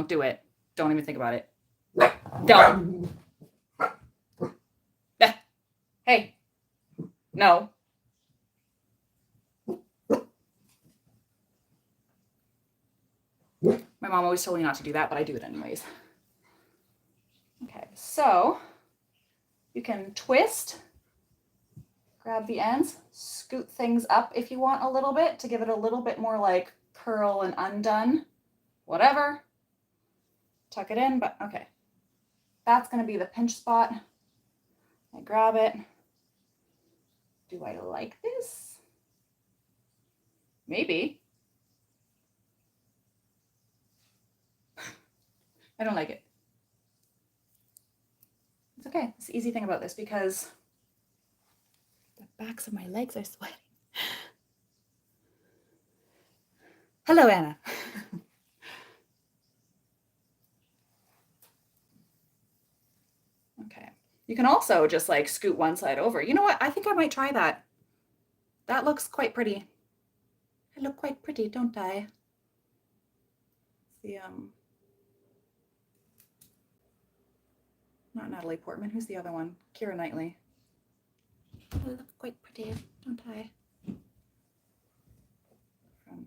do it. Don't even think about it. Don't. Hey, no. My mom always told me not to do that, but I do it anyways. Okay, so you can twist, grab the ends, scoot things up if you want a little bit to give it a little bit more like curl and undone, whatever. Tuck it in, but okay. That's gonna be the pinch spot. I grab it. Do I like this? Maybe. I don't like it. It's okay. It's the easy thing about this because the backs of my legs are sweating. Hello, Anna. Okay. You can also just like scoot one side over. You know what? I think I might try that. That looks quite pretty. I look quite pretty, don't I? The not Natalie Portman. Who's the other one? Keira Knightley. I look quite pretty, don't I? From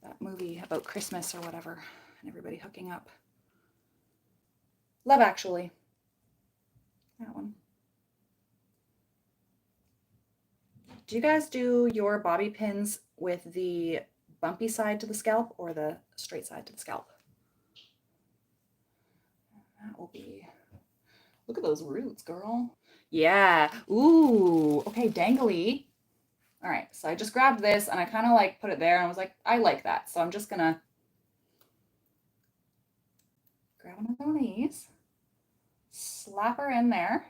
that movie about Christmas or whatever, and everybody hooking up. Love Actually. That one. Do you guys do your bobby pins with the bumpy side to the scalp or the straight side to the scalp? That will be, look at those roots, girl. Yeah. Ooh, okay, dangly. All right, so I just grabbed this and I kind of like put it there and I was like, I like that. So I'm just gonna grab another one of these, slap her in there.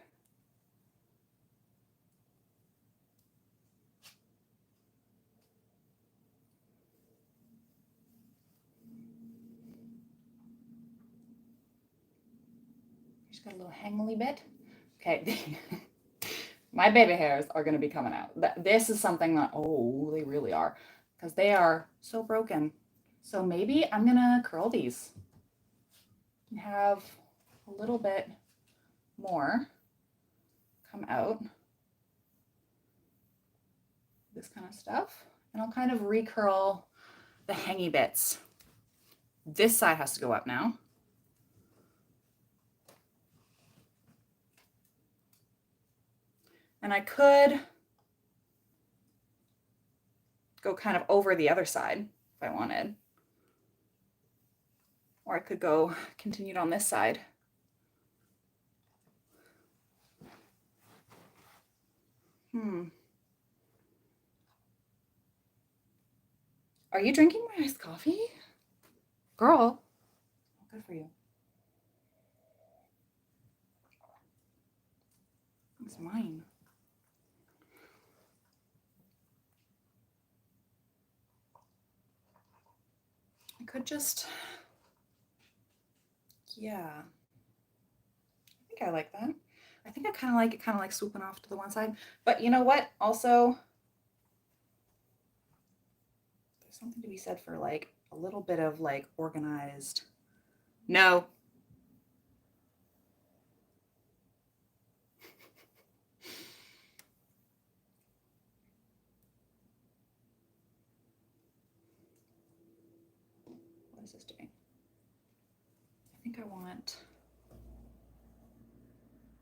She's got a little hangly bit. Okay. My baby hairs are going to be coming out. This is something that, oh, they really are, because they are so broken. So maybe I'm going to curl these and have a little bit more come out. This kind of stuff. And I'll kind of recurl the hangy bits. This side has to go up now. And I could go kind of over the other side if I wanted. Or I could go continued on this side. Are you drinking my iced coffee? Girl, good for you. It's mine. I could just, yeah. I think I like that. I think I kind of like it, kind of like swooping off to the one side. But you know what? Also, there's something to be said for like a little bit of like organized. No. What is this doing? I think I want,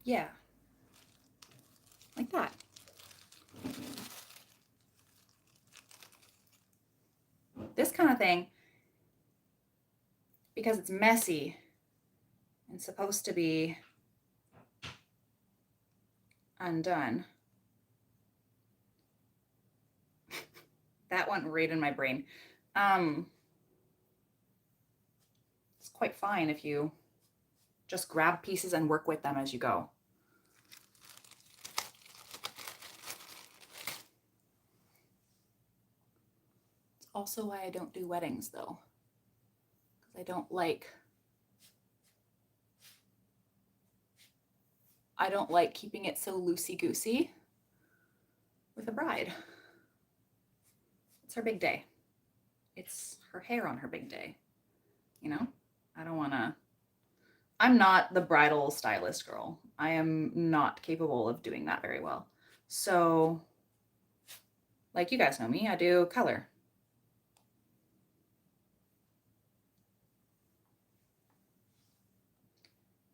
yeah, like that. This kind of thing, because it's messy and supposed to be undone. That went right in my brain. It's quite fine if you just grab pieces and work with them as you go. It's also why I don't do weddings though, because I don't like keeping it so loosey-goosey with a bride. It's her big day. It's her hair on her big day. You know, I'm not the bridal stylist girl. I am not capable of doing that very well. So, like you guys know me, I do color.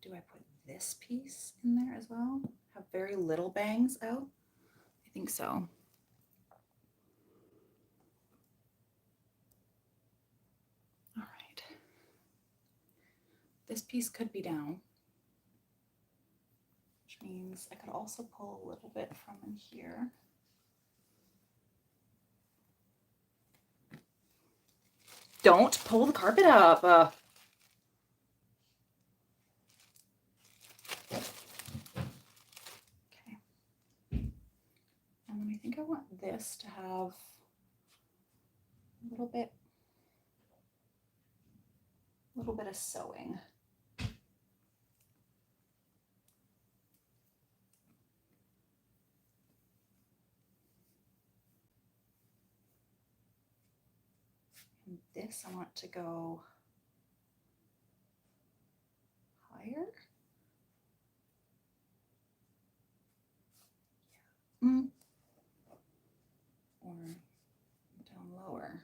Do I put this piece in there as well? Have very little bangs out? I think so. All right. This piece could be down, which means I could also pull a little bit from in here. Don't pull the carpet up. Okay. And then I think I want this to have a little bit of sewing. And this I want to go higher. Or down lower.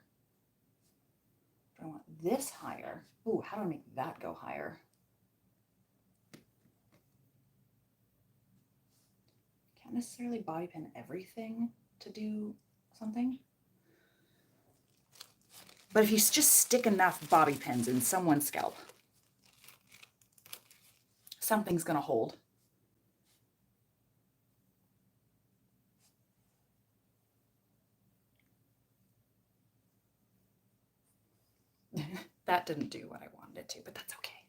I want this higher. Ooh, how do I make that go higher? Can't necessarily bobby pin everything to do something. But if you just stick enough bobby pins in someone's scalp, something's gonna hold. That didn't do what I wanted it to, but that's okay.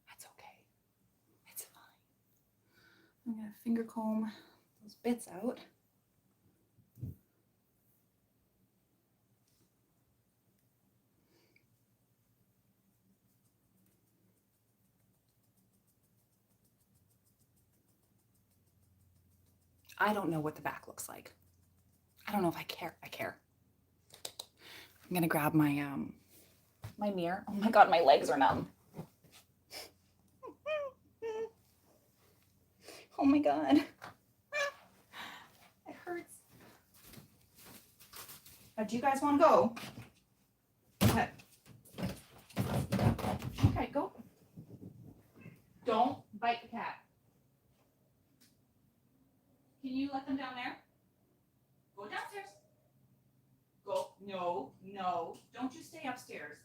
That's okay. It's fine. I'm gonna finger comb those bits out. I don't know what the back looks like. I don't know if I care. I care. I'm gonna grab my my mirror. Oh my god, my legs are numb. Oh my god. It hurts. Do you guys want to go? Okay. Okay, go. Don't bite the cat. Can you let them down there? Go downstairs. Go. No, no. Don't you stay upstairs.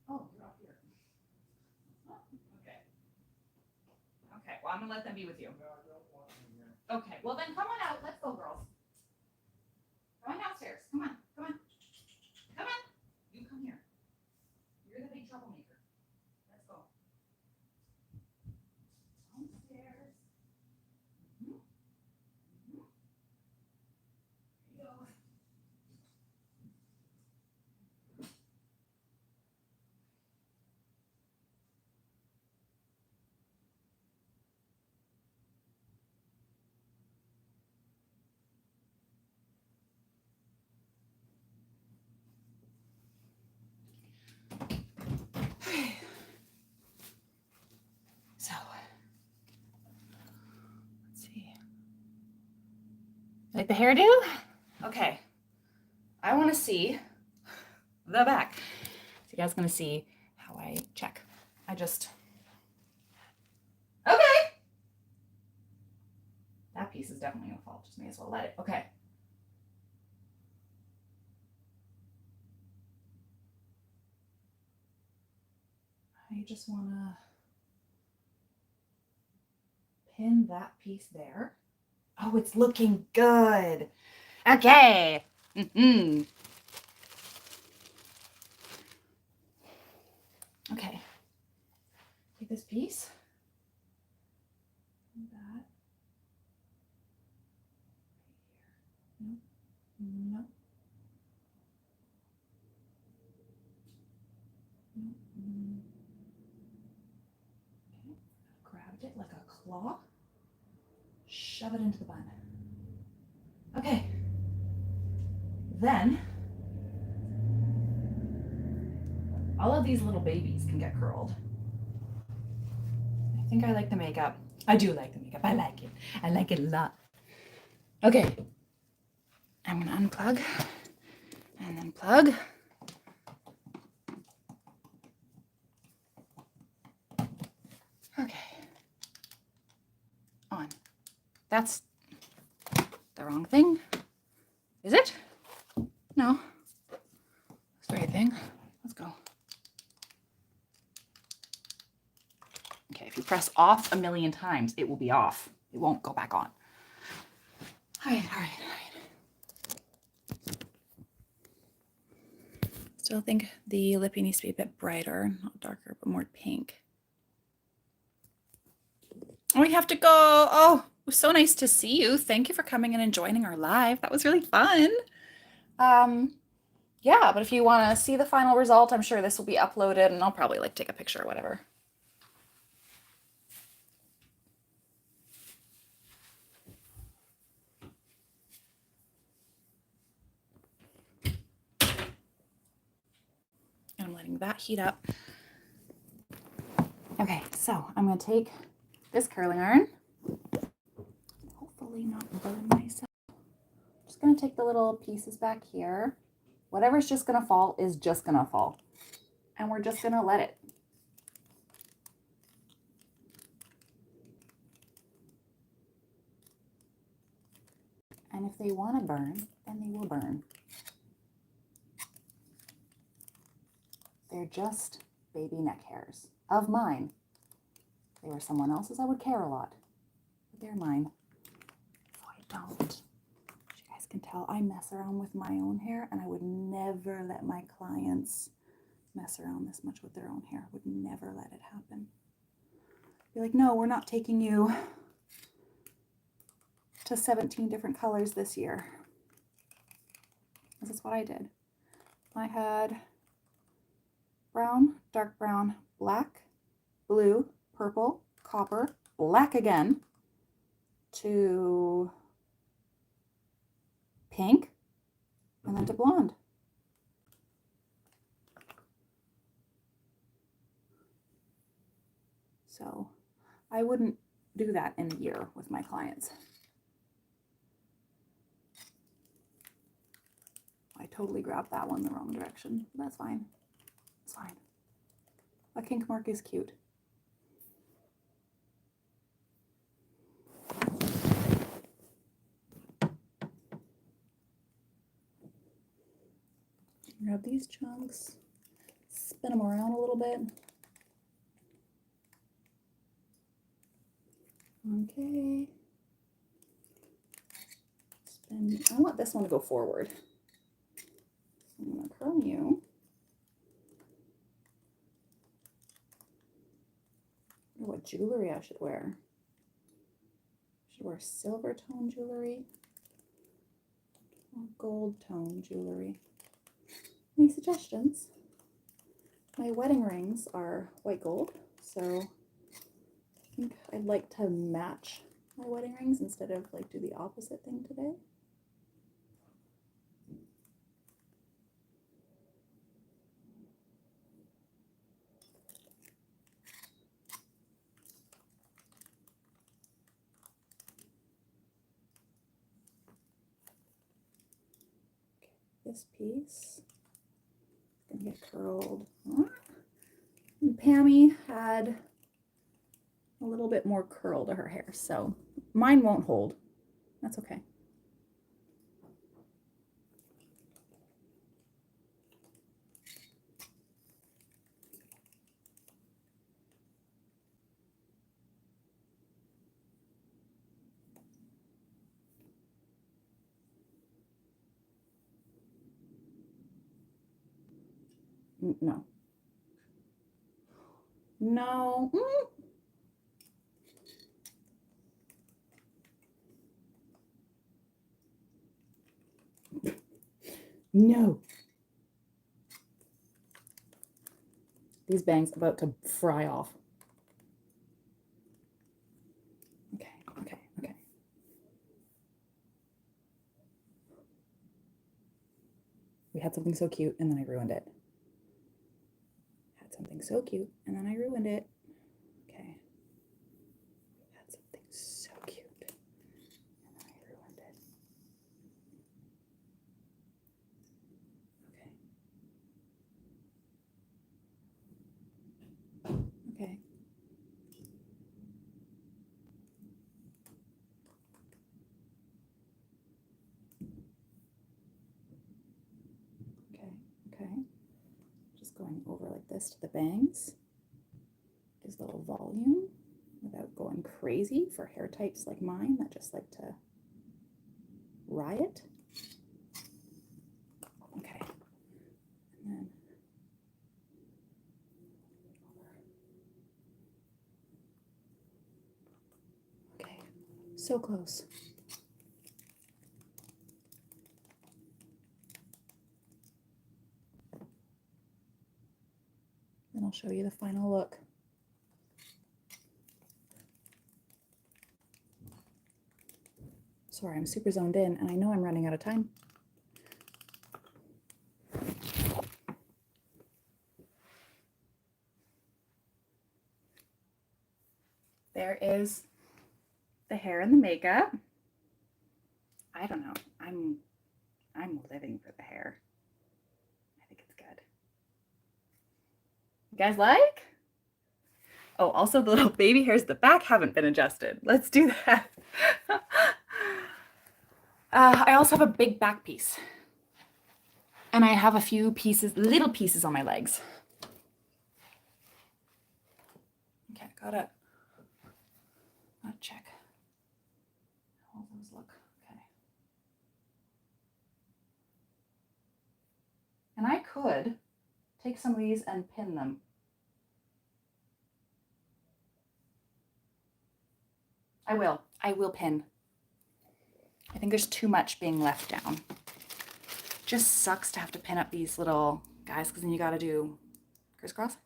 Oh, you're up here. Oh, okay. Okay, well, I'm going to let them be with you. No, I don't want them here. Okay, well, then come on out. Let's go, girls. Come on downstairs. Come on. Come on. Come on. You come here. You're the big troublemaker. Let's go. Downstairs. Mhm. Mhm. Here you go. So, let's see. Like the hairdo? Okay. I want to see the back. So you guys going to see how I check. Okay. That piece is definitely going to fall. Just may as well let it. Okay. I just want to pin that piece there. Oh, it's looking good. Okay. Mm-hmm. Okay. Take this piece. And that. Right here. Nope. Nope. Nope. Okay. Grabbed it like a claw. Shove it into the bun. Okay. Then all of these little babies can get curled. I think I like the makeup. I do like the makeup. I like it. I like it a lot. Okay. I'm going to unplug and then plug. Okay. On. That's the wrong thing. Is it? No. It's the right thing. Let's go. Okay, if you press off a million times, it will be off. It won't go back on. All right. Still think the lippy needs to be a bit brighter, not darker, but more pink. We have to go. Oh, it was so nice to see you. Thank you for coming in and joining our live. That was really fun. Yeah, but if you want to see the final result, I'm sure this will be uploaded and I'll probably like take a picture or whatever. And I'm letting that heat up. Okay, so I'm going to take this curling iron. Hopefully not burn myself. Just going to take the little pieces back here. Whatever's just going to fall is just going to fall. And we're just going to let it. And if they want to burn, then they will burn. They're just baby neck hairs of mine. If they were someone else's, I would care a lot. But they're mine. So I don't. As you guys can tell, I mess around with my own hair, and I would never let my clients mess around this much with their own hair. Would never let it happen. Be like, no, we're not taking you to 17 different colors this year. This is what I did. I had brown, dark brown, black, blue, purple, copper, black again, to pink, and then to blonde. So I wouldn't do that in a year with my clients. I totally grabbed that one the wrong direction. That's fine. It's fine. A kink mark is cute. Grab these chunks, spin them around a little bit. Okay. Spin. I want this one to go forward. So I'm going to curl you. I wonder what jewelry I should wear. I should wear silver tone jewelry or gold tone jewelry. Any suggestions? My wedding rings are white gold, so I think I'd like to match my wedding rings instead of like do the opposite thing today. This piece is gonna get curled. And Pammy had a little bit more curl to her hair, so mine won't hold. That's okay. No. No. No. These bangs about to fry off. Okay, okay, okay. We had something so cute and then I ruined it. Had something so cute and then I ruined it. Okay. Had something so cute and then I ruined it. Okay. Okay. Okay. Just going over like this to the bangs. Gives a little volume without going crazy for hair types like mine that just like to riot. Okay. And then okay. So close. Then I'll show you the final look. Sorry, I'm super zoned in and I know I'm running out of time. There is the hair and the makeup. I don't know. I'm living for the hair. I think it's good. You guys like? Oh, also the little baby hairs at the back haven't been adjusted. Let's do that. I also have a big back piece. And I have a few pieces, little pieces on my legs. Okay, gotta check how those look. Okay. And I could take some of these and pin them. I will pin. I think there's too much being left down. Just sucks to have to pin up these little guys because then you got to do crisscross.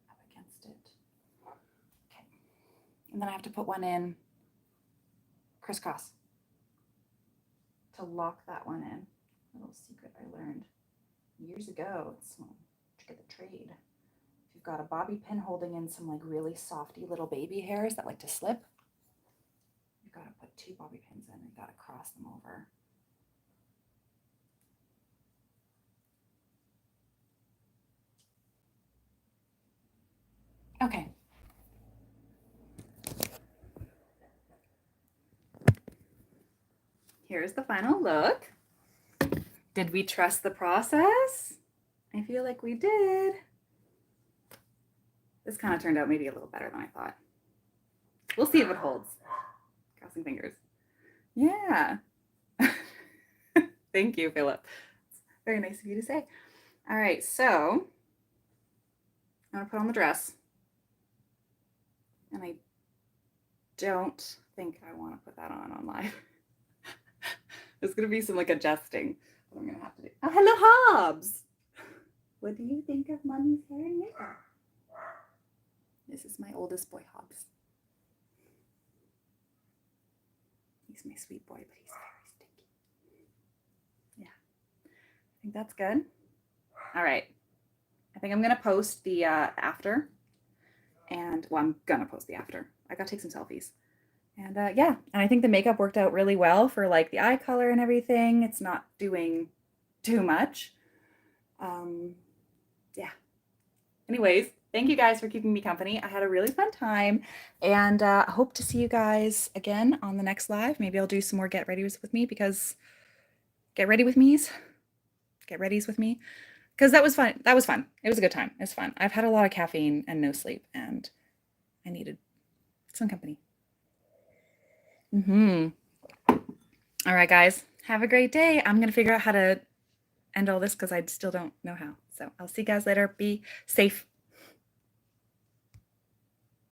Up against it. Okay. And then I have to put one in crisscross to lock that one in. little secret I learned years ago. It's trick of the trade. If you've got a bobby pin holding in some like really softy little baby hairs that like to slip, you've got to put 2 bobby pins in and you've got to cross them over. Okay. Here's the final look. Did we trust the process? I feel like we did. This kind of turned out maybe a little better than I thought. We'll see if it holds. Crossing fingers. Yeah. Thank you, Philip. It's very nice of you to say. All right, so I'm gonna put on the dress. And I don't think I want to put that on live. There's gonna be some like adjusting that I'm gonna have to do. Oh, hello, Hobbs. What do you think of Mommy's hair and makeup? This is my oldest boy, Hobbs. He's my sweet boy, but he's very stinky. Yeah, I think that's good. All right, I think I'm gonna post the after, and well, I'm gonna post the after. I gotta take some selfies. And yeah, and I think the makeup worked out really well for like the eye color and everything. It's not doing too much. Yeah. Anyways, thank you guys for keeping me company. I had a really fun time, and I hope to see you guys again on the next live. Maybe I'll do some more get readies with me because get readies with me because that was fun. That was fun. It was a good time. It was fun. I've had a lot of caffeine and no sleep, and I needed some company. All right, guys, have a great day. I'm going to figure out how to end all this because I still don't know how. So I'll see you guys later. Be safe.